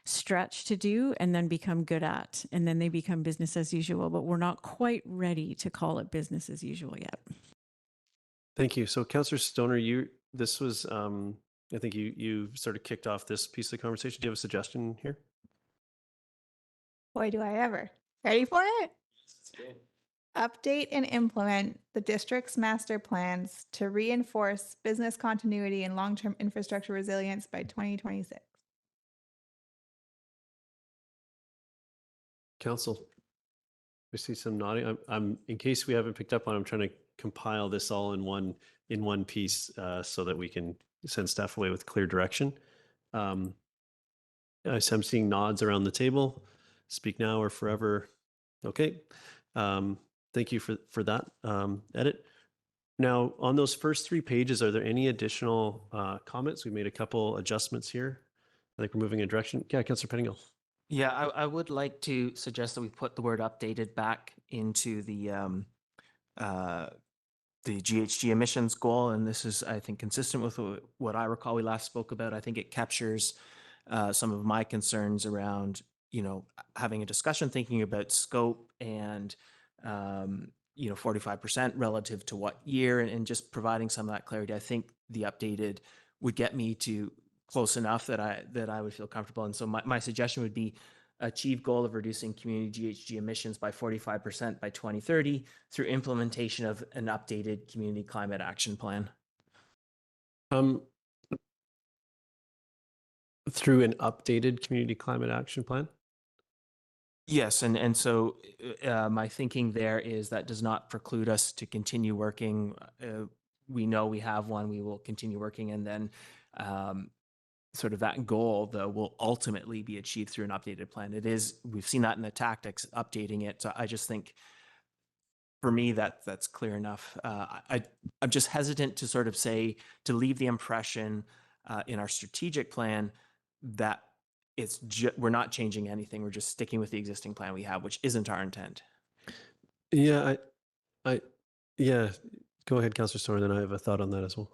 stretch to do and then become good at, and then they become business as usual, but we're not quite ready to call it business as usual yet. Thank you. So Councillor Stoner, this was, I think you sort of kicked off this piece of the conversation. Do you have a suggestion here? Boy, do I ever. Ready for it? Update and implement the district's master plans to reinforce business continuity and long-term infrastructure resilience by 2026. Council, we see some nodding. I'm in case we haven't picked up on, I'm trying to compile this all in one piece so that we can send staff away with clear direction. So I'm seeing nods around the table. Speak now or forever. Okay. Thank you for that edit. Now, on those first 3 pages, are there any additional comments? We made a couple adjustments here. I think we're moving in a direction. Yeah, Councillor Pettingill. Yeah, I would like to suggest that we put the word updated back into the GHG emissions goal. And this is, I think, consistent with what I recall we last spoke about. I think it captures some of my concerns around, having a discussion, thinking about scope and, 45% relative to what year, and just providing some of that clarity. I think the updated would get me to close enough that I would feel comfortable. And so my suggestion would be achieve goal of reducing community GHG emissions by 45% by 2030 through implementation of an updated community climate action plan. Through an updated community climate action plan? Yes, and so my thinking there is that does not preclude us to continue working. We know we have one, we will continue working, and then sort of that goal, though, will ultimately be achieved through an updated plan. We've seen that in the tactics, updating it. So I just think, for me, that's clear enough. I'm just hesitant to sort of say, to leave the impression in our strategic plan that we're not changing anything. We're just sticking with the existing plan we have, which isn't our intent. Yeah, yeah. Go ahead, Councillor Stoner, then I have a thought on that as well.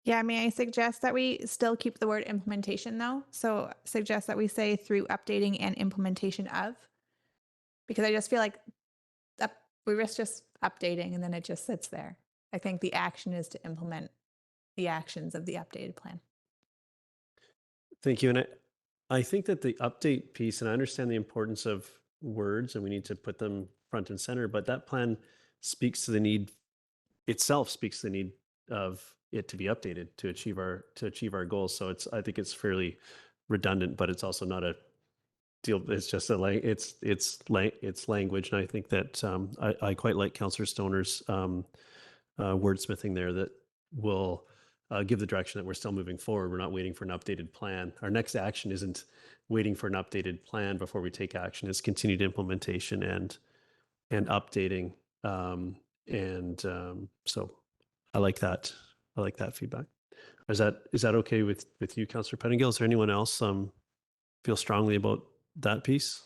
Yeah, I suggest that we still keep the word implementation though. So suggest that we say through updating and implementation of, because I just feel like we risk just updating and then it just sits there. I think the action is to implement the actions of the updated plan. Thank you. And I think that the update piece, and I understand the importance of words and we need to put them front and center, but that plan speaks to the need of it to be updated to achieve our goals. So I think it's fairly redundant, but it's also not a deal. It's just it's language, and I think that I quite like Councillor Stoner's wordsmithing there that will give the direction that we're still moving forward. We're not waiting for an updated plan. Our next action isn't waiting for an updated plan before we take action. It's continued implementation and updating. So I like that. I like that feedback. Is that okay with you, Councillor Pettingill? Is there anyone else feel strongly about that piece?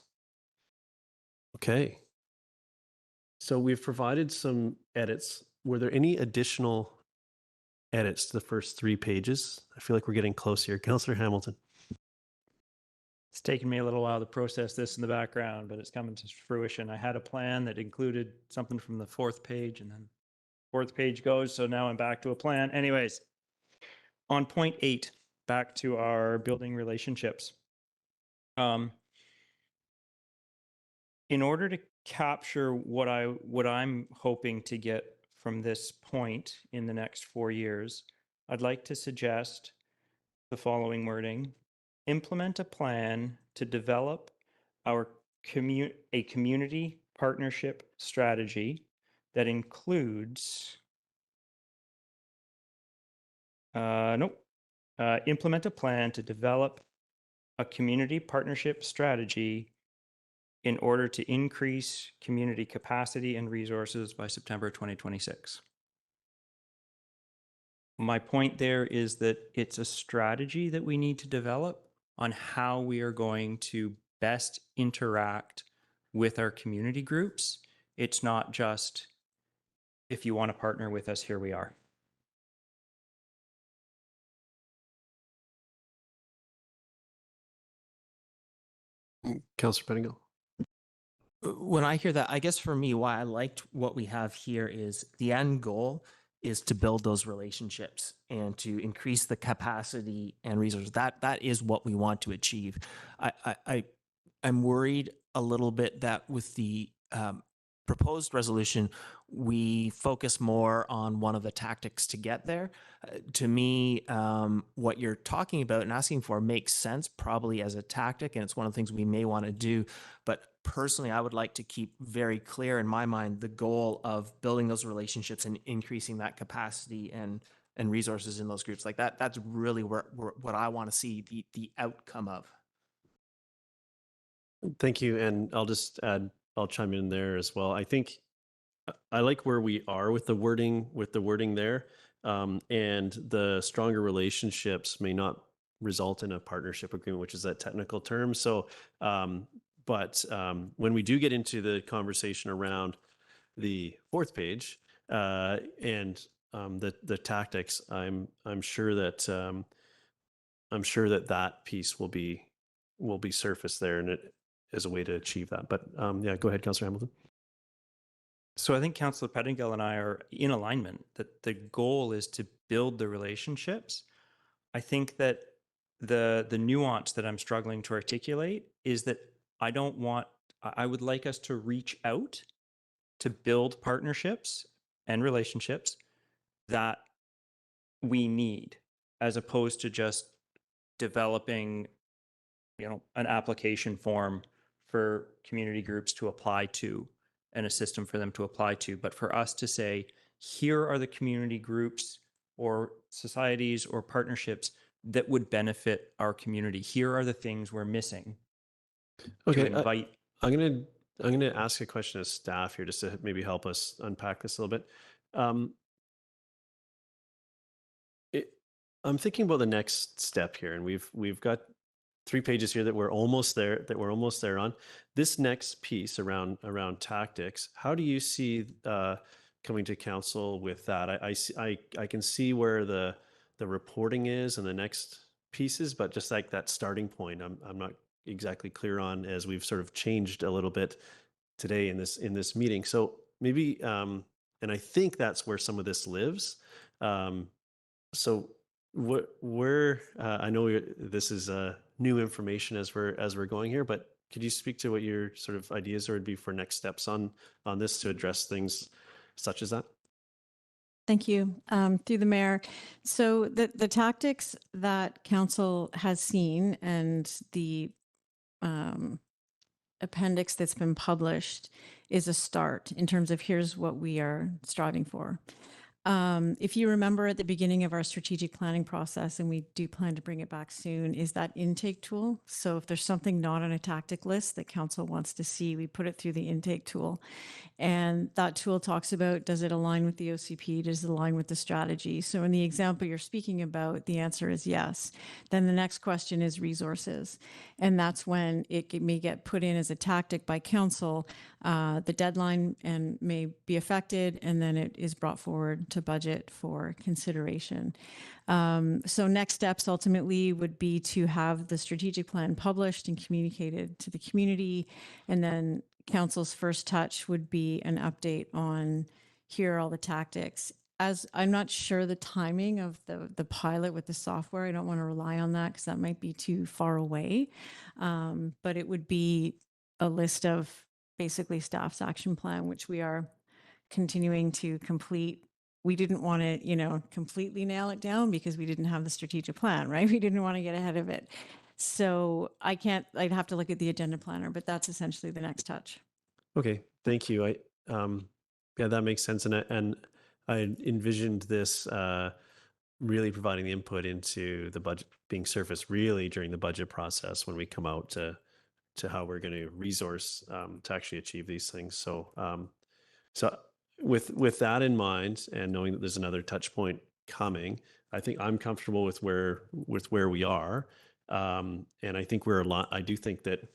Okay. So we've provided some edits. Were there any additional edits to the first 3 pages? I feel like we're getting close here. Councillor Hamilton. It's taken me a little while to process this in the background, but it's coming to fruition. I had a plan that included something from the 4th page, and then 4th page goes, so now I'm back to a plan. Anyways, on point 8, back to our building relationships. In order to capture what I'm hoping to get from this point in the next 4 years, I'd like to suggest the following wording: implement a plan to develop a community partnership strategy that includes implement a plan to develop a community partnership strategy in order to increase community capacity and resources by September 2026. My point there is that it's a strategy that we need to develop on how we are going to best interact with our community groups. It's not just, if you want to partner with us, here we are. Councillor Pettingill. When I hear that, I guess for me, why I liked what we have here is the end goal is to build those relationships and to increase the capacity and resources. That is what we want to achieve. I'm worried a little bit that with the proposed resolution, we focus more on one of the tactics to get there. To me, what you're talking about and asking for makes sense probably as a tactic, and it's one of the things we may want to do. But personally, I would like to keep very clear in my mind the goal of building those relationships and increasing that capacity and resources in those groups. Like that's really what I want to see the outcome of. Thank you. And I'll chime in there as well. I think I like where we are with the wording there. And the stronger relationships may not result in a partnership agreement, which is that technical term. So, but when we do get into the conversation around the 4th page and the tactics, I'm sure that that piece will be surfaced there, and it is a way to achieve that. But yeah, go ahead, Councillor Hamilton. So I think Councillor Pettingill and I are in alignment that the goal is to build the relationships. I think that the nuance that I'm struggling to articulate is that I would like us to reach out to build partnerships and relationships that we need, as opposed to just developing, an application form for community groups to apply to and a system for them to apply to, but for us to say, here are the community groups or societies or partnerships that would benefit our community. Here are the things we're missing. Okay, invite. I'm gonna ask a question of staff here just to maybe help us unpack this a little bit. I'm thinking about the next step here, and we've got 3 pages here that we're almost there on. This next piece around tactics, how do you see coming to council with that? I can see where the reporting is and the next pieces, but just like that starting point, I'm not exactly clear on, as we've sort of changed a little bit today in this meeting. So maybe, and I think that's where some of this lives. So where I know this is new information as we're going here, but could you speak to what your sort of ideas would be for next steps on this to address things such as that? Thank you. Through the mayor. So the tactics that council has seen and the appendix that's been published is a start in terms of here's what we are striving for. If you remember at the beginning of our strategic planning process, and we do plan to bring it back soon, is that intake tool. So if there's something not on a tactic list that council wants to see, we put it through the intake tool. And that tool talks about, does it align with the OCP? Does it align with the strategy? So in the example you're speaking about, the answer is yes. Then the next question is resources. And that's when it may get put in as a tactic by council, the deadline and may be affected, and then it is brought forward to budget for consideration. So next steps ultimately would be to have the strategic plan published and communicated to the community. And then council's first touch would be an update on here are all the tactics. As I'm not sure the timing of the pilot with the software, I don't want to rely on that because that might be too far away. But it would be a list of basically staff's action plan, which we are continuing to complete. We didn't want to, completely nail it down because we didn't have the strategic plan, right? We didn't want to get ahead of it. So I'd have to look at the agenda planner, but that's essentially the next touch. Okay, thank you. Yeah, that makes sense. And I envisioned this really providing the input into the budget being surfaced really during the budget process when we come out to how we're going to resource to actually achieve these things. So, so with that in mind, and knowing that there's another touch point coming, I think I'm comfortable with where we are, and I think I do think that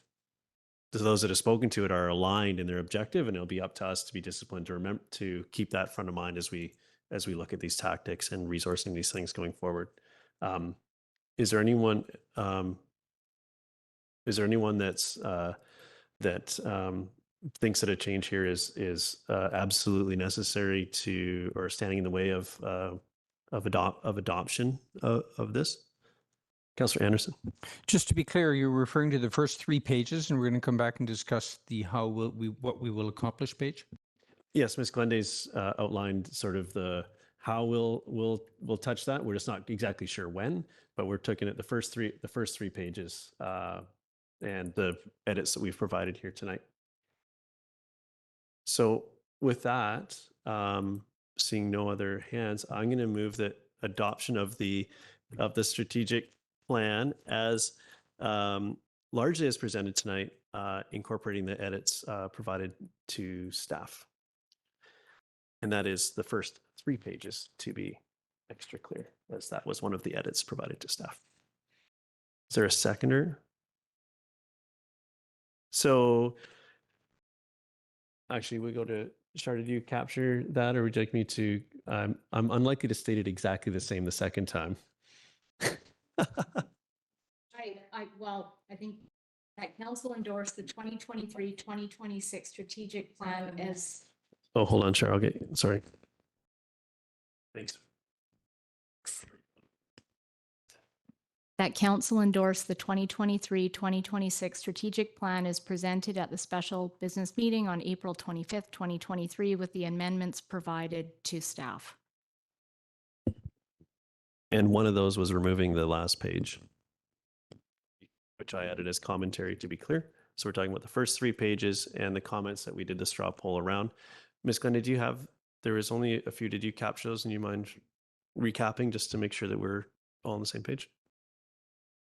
those that have spoken to it are aligned in their objective, and it'll be up to us to be disciplined to remember to keep that front of mind as we look at these tactics and resourcing these things going forward. Is there anyone? Is there anyone that's that thinks that a change here is absolutely necessary to or standing in the way of adoption of this? Councillor Anderson. Just to be clear, you're referring to the first 3 pages, and we're going to come back and discuss the what we will accomplish page? Yes, Ms. Glende's outlined sort of the how we'll touch that. We're just not exactly sure when, but we're taking it the first three pages and the edits that we've provided here tonight. So with that, seeing no other hands, I'm going to move that adoption of the strategic plan as largely as presented tonight, incorporating the edits provided to staff. And that is the first 3 pages, to be extra clear, as that was one of the edits provided to staff. Is there a seconder? So actually, we go to Char, did you capture that, or would you like me to? I'm unlikely to state it exactly the same the second time. I think that council endorsed the 2023-2026 strategic plan as. Oh, hold on, Char. Okay, sorry. Thanks. That council endorsed the 2023-2026 strategic plan as presented at the special business meeting on April 25th, 2023, with the amendments provided to staff. And one of those was removing the last page, which I added as commentary, to be clear. So we're talking about the first 3 pages and the comments that we did the straw poll around. Ms. Glenda, there was only a few, did you capture those, and you mind recapping just to make sure that we're all on the same page?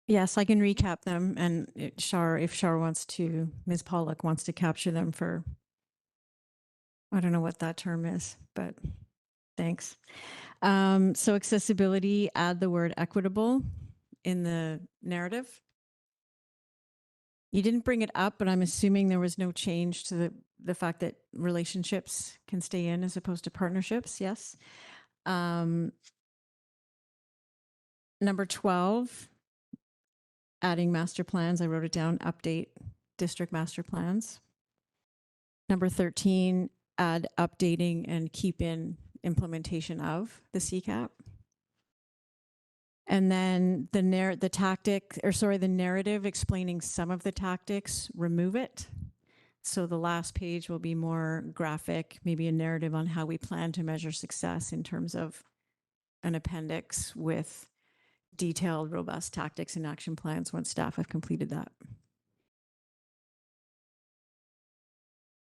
Yes, I can recap them, and if Char wants to, Ms. Pollock wants to capture them for, I don't know what that term is, but thanks. So accessibility, add the word equitable in the narrative. You didn't bring it up, but I'm assuming there was no change to the fact that relationships can stay in as opposed to partnerships, yes? Number 12, adding master plans. I wrote it down, update district master plans. Number 13, add updating and keep in implementation of the CCAP. And then the narrative explaining some of the tactics, remove it. So the last page will be more graphic, maybe a narrative on how we plan to measure success in terms of an appendix with detailed, robust tactics and action plans once staff have completed that.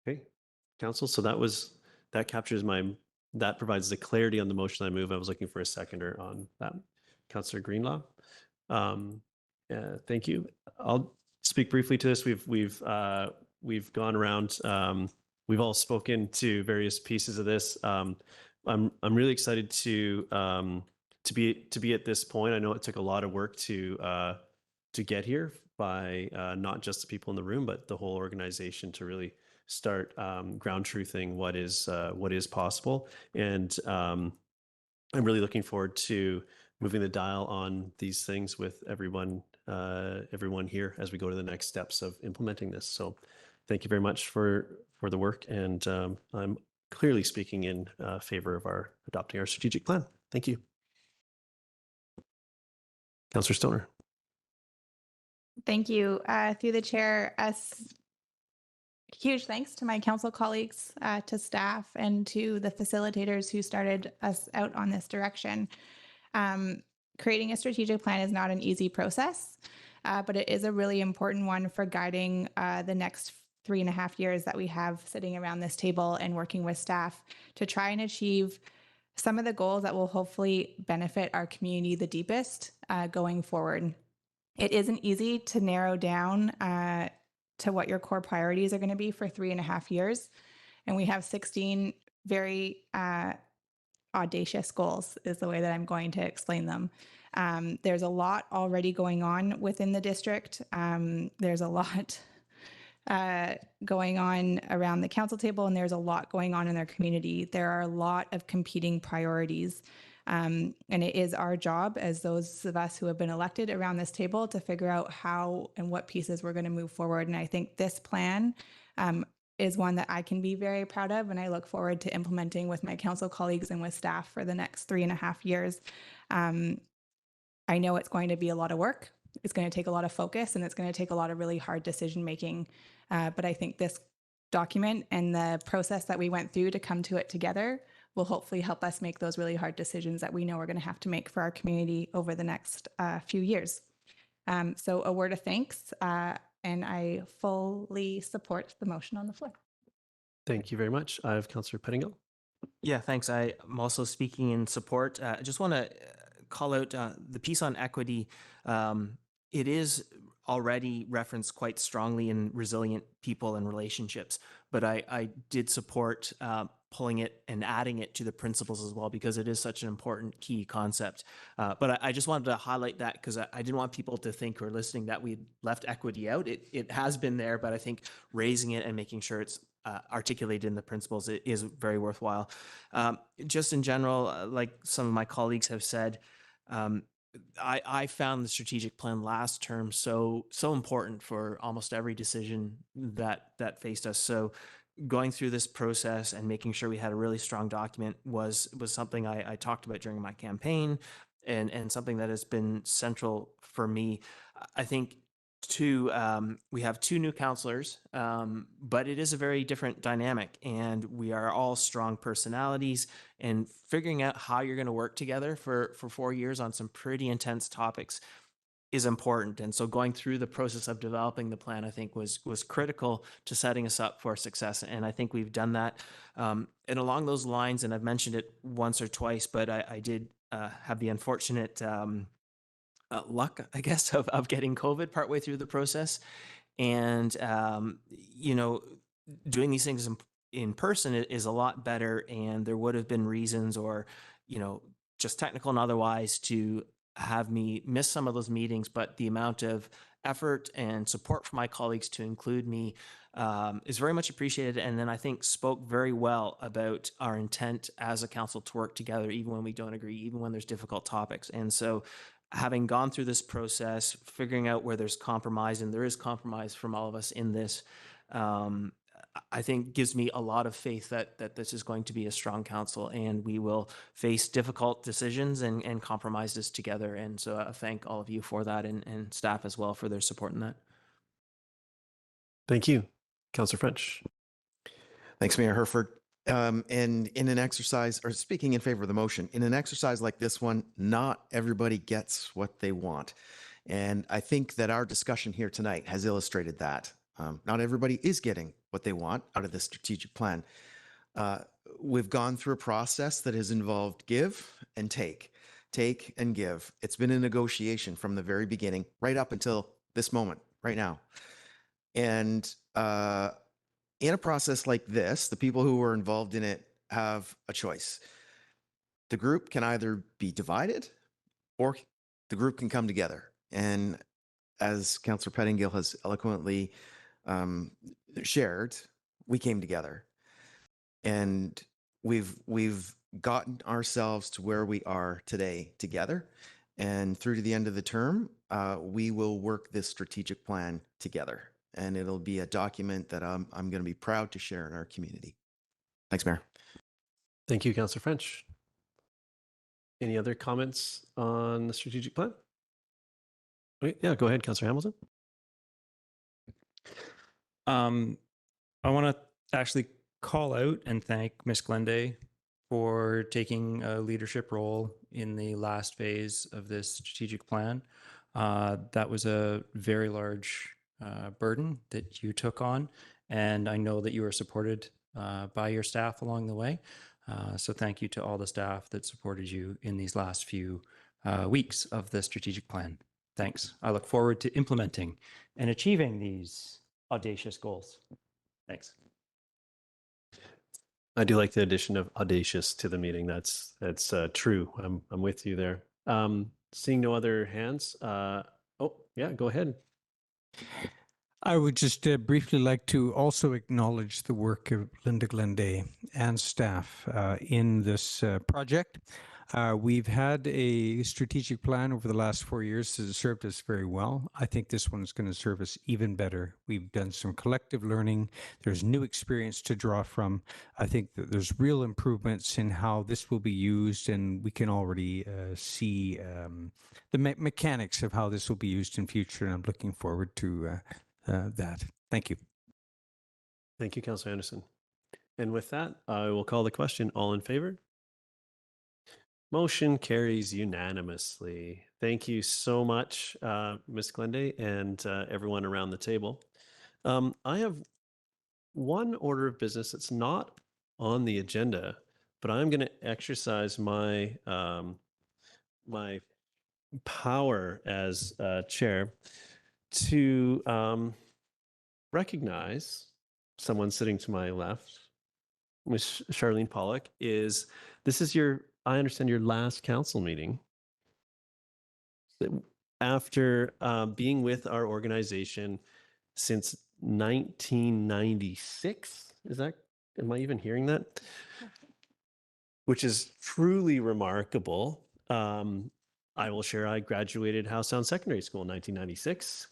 Okay, council. So that captures my that provides the clarity on the motion I move. I was looking for a seconder on that. Councillor Greenlaw. Thank you. I'll speak briefly to this. We've gone around. We've all spoken to various pieces of this. I'm really excited to be at this point. I know it took a lot of work to get here by not just the people in the room, but the whole organization to really start ground truthing what is possible. And I'm really looking forward to moving the dial on these things with everyone here as we go to the next steps of implementing this. So thank you very much for the work. And I'm clearly speaking in favor of adopting our strategic plan. Thank you. Councillor Stoner. Thank you. Through the chair, huge thanks to my council colleagues, to staff, and to the facilitators who started us out on this direction. Creating a strategic plan is not an easy process, but it is a really important one for guiding the next 3.5 years that we have sitting around this table and working with staff to try and achieve some of the goals that will hopefully benefit our community the deepest going forward. It isn't easy to narrow down to what your core priorities are going to be for 3.5 years. And we have 16 very audacious goals is the way that I'm going to explain them. There's a lot already going on within the district. There's a lot going on around the council table, and there's a lot going on in their community. There are a lot of competing priorities. And it is our job as those of us who have been elected around this table to figure out how and what pieces we're going to move forward. And I think this plan is one that I can be very proud of, and I look forward to implementing with my council colleagues and with staff for the next 3.5 years. I know it's going to be a lot of work. It's going to take a lot of focus, and it's going to take a lot of really hard decision making. But I think this document and the process that we went through to come to it together will hopefully help us make those really hard decisions that we know we're going to have to make for our community over the next few years. So a word of thanks, and I fully support the motion on the floor. Thank you very much. I have Councillor Pettingill. Yeah, thanks. I'm also speaking in support. I just want to call out the piece on equity. It is already referenced quite strongly in resilient people and relationships, but I did support pulling it and adding it to the principles as well, because it is such an important key concept. But I just wanted to highlight that because I didn't want people to think who are listening that we left equity out. It has been there, but I think raising it and making sure it's articulated in the principles is very worthwhile. Just in general, like some of my colleagues have said, I found the strategic plan last term so important for almost every decision that faced us. So going through this process and making sure we had a really strong document was something I talked about during my campaign, and something that has been central for me. I think we have 2 new councillors, but it is a very different dynamic, and we are all strong personalities, and figuring out how you're going to work together for 4 years on some pretty intense topics is important. And so going through the process of developing the plan, I think was critical to setting us up for success. And I think we've done that. And along those lines, and I've mentioned it once or twice, but I did have the unfortunate luck, I guess, of getting COVID partway through the process. And, doing these things in person is a lot better. And there would have been reasons, or, just technical and otherwise, to have me miss some of those meetings. But the amount of effort and support from my colleagues to include me is very much appreciated. And then I think spoke very well about our intent as a council to work together, even when we don't agree, even when there's difficult topics. And so having gone through this process, figuring out where there's compromise, and there is compromise from all of us in this, I think gives me a lot of faith that this is going to be a strong council, and we will face difficult decisions and compromises together. And so I thank all of you for that, and staff as well for their support in that. Thank you. Councillor French. Thanks, Mayor Herford. And in an exercise, or speaking in favor of the motion, in an exercise like this one, not everybody gets what they want. And I think that our discussion here tonight has illustrated that. Not everybody is getting what they want out of this strategic plan. we've gone through a process that has involved give and take and give. It's been a negotiation from the very beginning, right up until this moment, right now. And in a process like this, the people who were involved in it have a choice. The group can either be divided or the group can come together. And as Councillor Pettingill has eloquently shared, we came together. And we've gotten ourselves to where we are today together. And through to the end of the term, we will work this strategic plan together. And it'll be a document that I'm going to be proud to share in our community. Thanks, Mayor. Thank you, Councillor French. Any other comments on the strategic plan? Okay, yeah, go ahead, Councillor Hamilton. I want to actually call out and thank Ms. Glenday for taking a leadership role in the last phase of this strategic plan. That was a very large burden that you took on, and I know that you were supported by your staff along the way. So thank you to all the staff that supported you in these last few weeks of the strategic plan. Thanks. I look forward to implementing and achieving these audacious goals. Thanks. I do like the addition of audacious to the meeting. That's true. I'm with you there. Seeing no other hands. Oh, yeah, go ahead. I would just briefly like to also acknowledge the work of Linda Glenday and staff in this project. We've had a strategic plan over the last 4 years that has served us very well. I think this one is going to serve us even better. We've done some collective learning. There's new experience to draw from. I think that there's real improvements in how this will be used, and we can already see the mechanics of how this will be used in future, and I'm looking forward to that. Thank you. Thank you, Councillor Anderson. And with that, I will call the question. All in favor? Motion carries unanimously. Thank you so much, Ms. Glenday, and everyone around the table. I have one order of business that's not on the agenda, but I'm going to exercise my my power as chair to recognize someone sitting to my left, Ms. Charlene Pollock. This is I understand, your last council meeting after being with our organization since 1996. Am I even hearing that? Which is truly remarkable. I will share, I graduated Howe Sound Secondary School in 1996.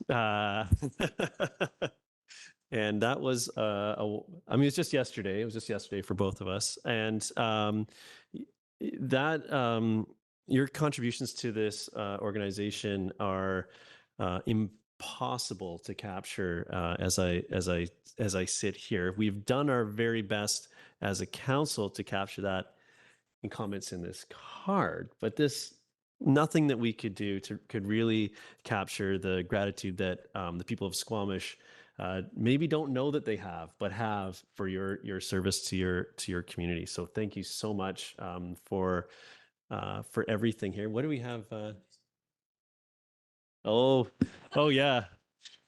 And that was, it was just yesterday. It was just yesterday for both of us. And your contributions to this organization are impossible to capture as I sit here. We've done our very best as a council to capture that in comments in this card, but nothing that we could do could really capture the gratitude that the people of Squamish maybe don't know that they have, but have for your service to your community. So thank you so much for everything here. What do we have? Oh yeah.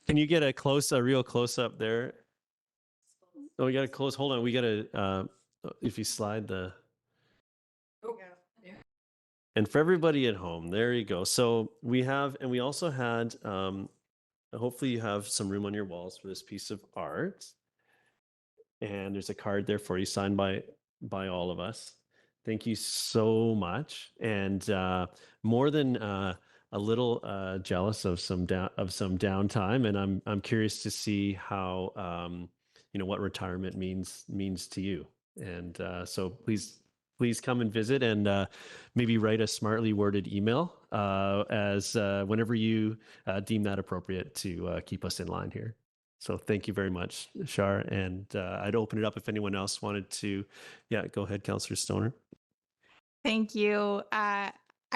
Can you get a real close up there? Oh, we got a close. Hold on. We got to, if you slide the. Oh, yeah. And for everybody at home, there you go. So we also had, hopefully you have some room on your walls for this piece of art. And there's a card there for you, signed by all of us. Thank you so much. And more than a little jealous of some downtime, and I'm curious to see how what retirement means to you. And so please come and visit, and maybe write a smartly worded email as whenever you deem that appropriate to keep us in line here. So thank you very much, Shar. And I'd open it up if anyone else wanted to. Yeah, go ahead, Councillor Stoner. Thank you. I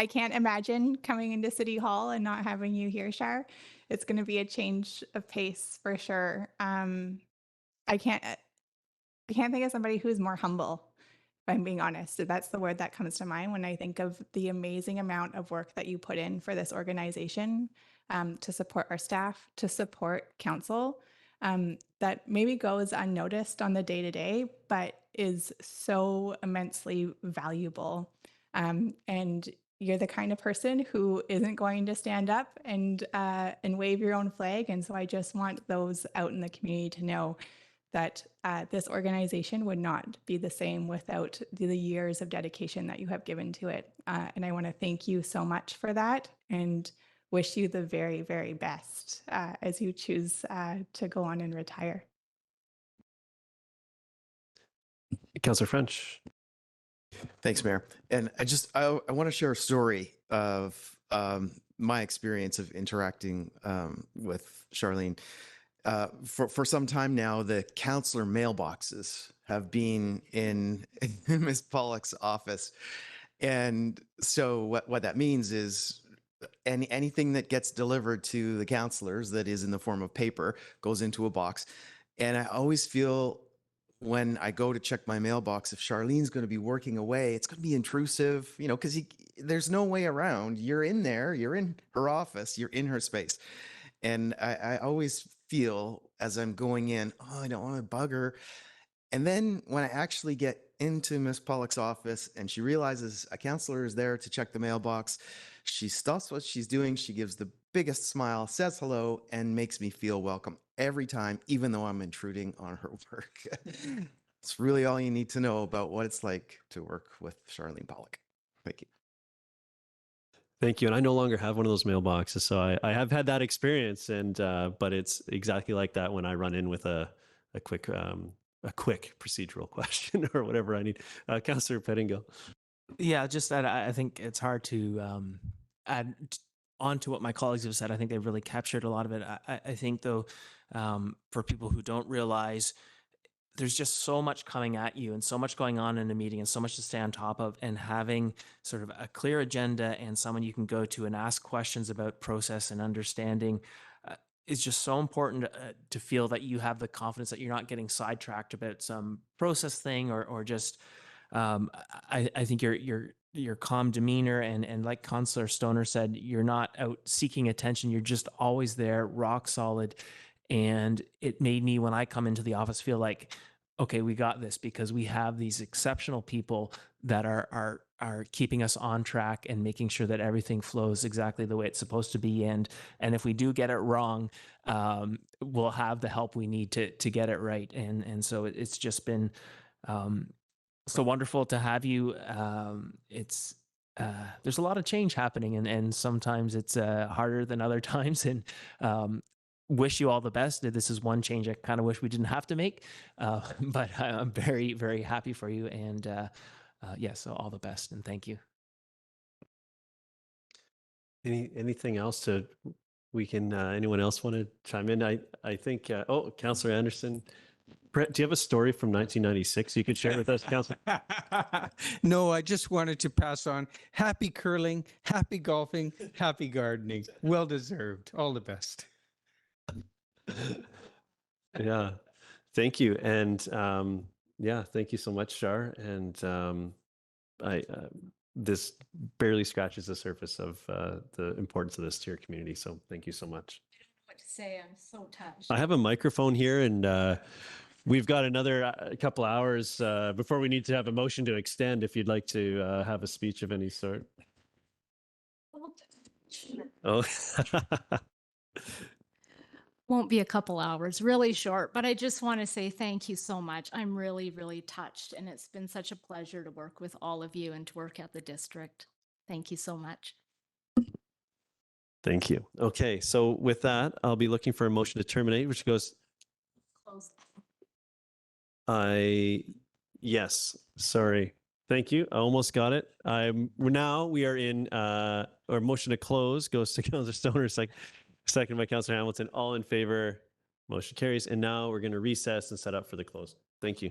can't imagine coming into City Hall and not having you here, Shar. It's going to be a change of pace for sure. I can't think of somebody who's more humble I'm being honest. That's the word that comes to mind when I think of the amazing amount of work that you put in for this organization, to support our staff, to support council, that maybe goes unnoticed on the day to day, but is so immensely valuable. And you're the kind of person who isn't going to stand up and wave your own flag. And so I just want those out in the community to know that this organization would not be the same without the years of dedication that you have given to it. And I want to thank you so much for that and wish you the very, very best as you choose to go on and retire. Councillor French. Thanks, Mayor. And I want to share a story of my experience of interacting with Charlene. For some time now, the councillor mailboxes have been in Ms. Pollock's office. And so what that means is anything that gets delivered to the councillors that is in the form of paper goes into a box. And I always feel when I go to check my mailbox, if Charlene's going to be working away, it's going to be intrusive, because there's no way around. You're in there, you're in her office, you're in her space. And I always feel as I'm going in, oh, I don't want to bug her. And then when I actually get into Miss Pollock's office and she realizes a counselor is there to check the mailbox, she stops what she's doing. She gives the biggest smile, says hello, and makes me feel welcome every time, even though I'm intruding on her work. It's really all you need to know about what it's like to work with Charlene Pollock. Thank you. Thank you. And I no longer have one of those mailboxes, so I have had that experience, and but it's exactly like that when I run in with a quick procedural question or whatever I need. Councillor Pettingill. Yeah, just that I think it's hard to add on to what my colleagues have said. I think they've really captured a lot of it. I think, though, for people who don't realize, there's just so much coming at you and so much going on in a meeting and so much to stay on top of, and having sort of a clear agenda and someone you can go to and ask questions about process and understanding is just so important to feel that you have the confidence that you're not getting sidetracked about some process thing or just I think your calm demeanor and like Councillor Stoner said, you're not out seeking attention. You're just always there, rock solid. And it made me, when I come into the office, feel like, okay, we got this, because we have these exceptional people that are keeping us on track and making sure that everything flows exactly the way it's supposed to be. And if we do get it wrong, we'll have the help we need to get it right. And so it's just been so wonderful to have you. It's there's a lot of change happening, and sometimes it's harder than other times. And wish you all the best. This is one change I kind of wish we didn't have to make, but I'm very, very happy for you. And so all the best, and thank you. Anything else anyone else want to chime in? I think, Councillor Anderson, Brett, do you have a story from 1996 you could share with us, Councillor? No, I just wanted to pass on happy curling, happy golfing, happy gardening. Well deserved. All the best. Yeah, thank you. And thank you so much, Shar. And this barely scratches the surface of the importance of this to your community. So thank you so much. I don't know what to say. I'm so touched. I have a microphone here, and we've got another couple hours before we need to have a motion to extend, if you'd like to have a speech of any sort. Oh. Won't be a couple hours, really short, but I just want to say thank you so much. I'm really, really touched, and it's been such a pleasure to work with all of you and to work at the district. Thank you so much. Thank you. Okay, so with that, I'll be looking for a motion to terminate, which goes. Close. Yes, sorry. Thank you. I almost got it. Now we are in, or motion to close goes to Councillor Stoner, second by Councillor Hamilton. All in favor, motion carries. And now we're going to recess and set up for the close. Thank you.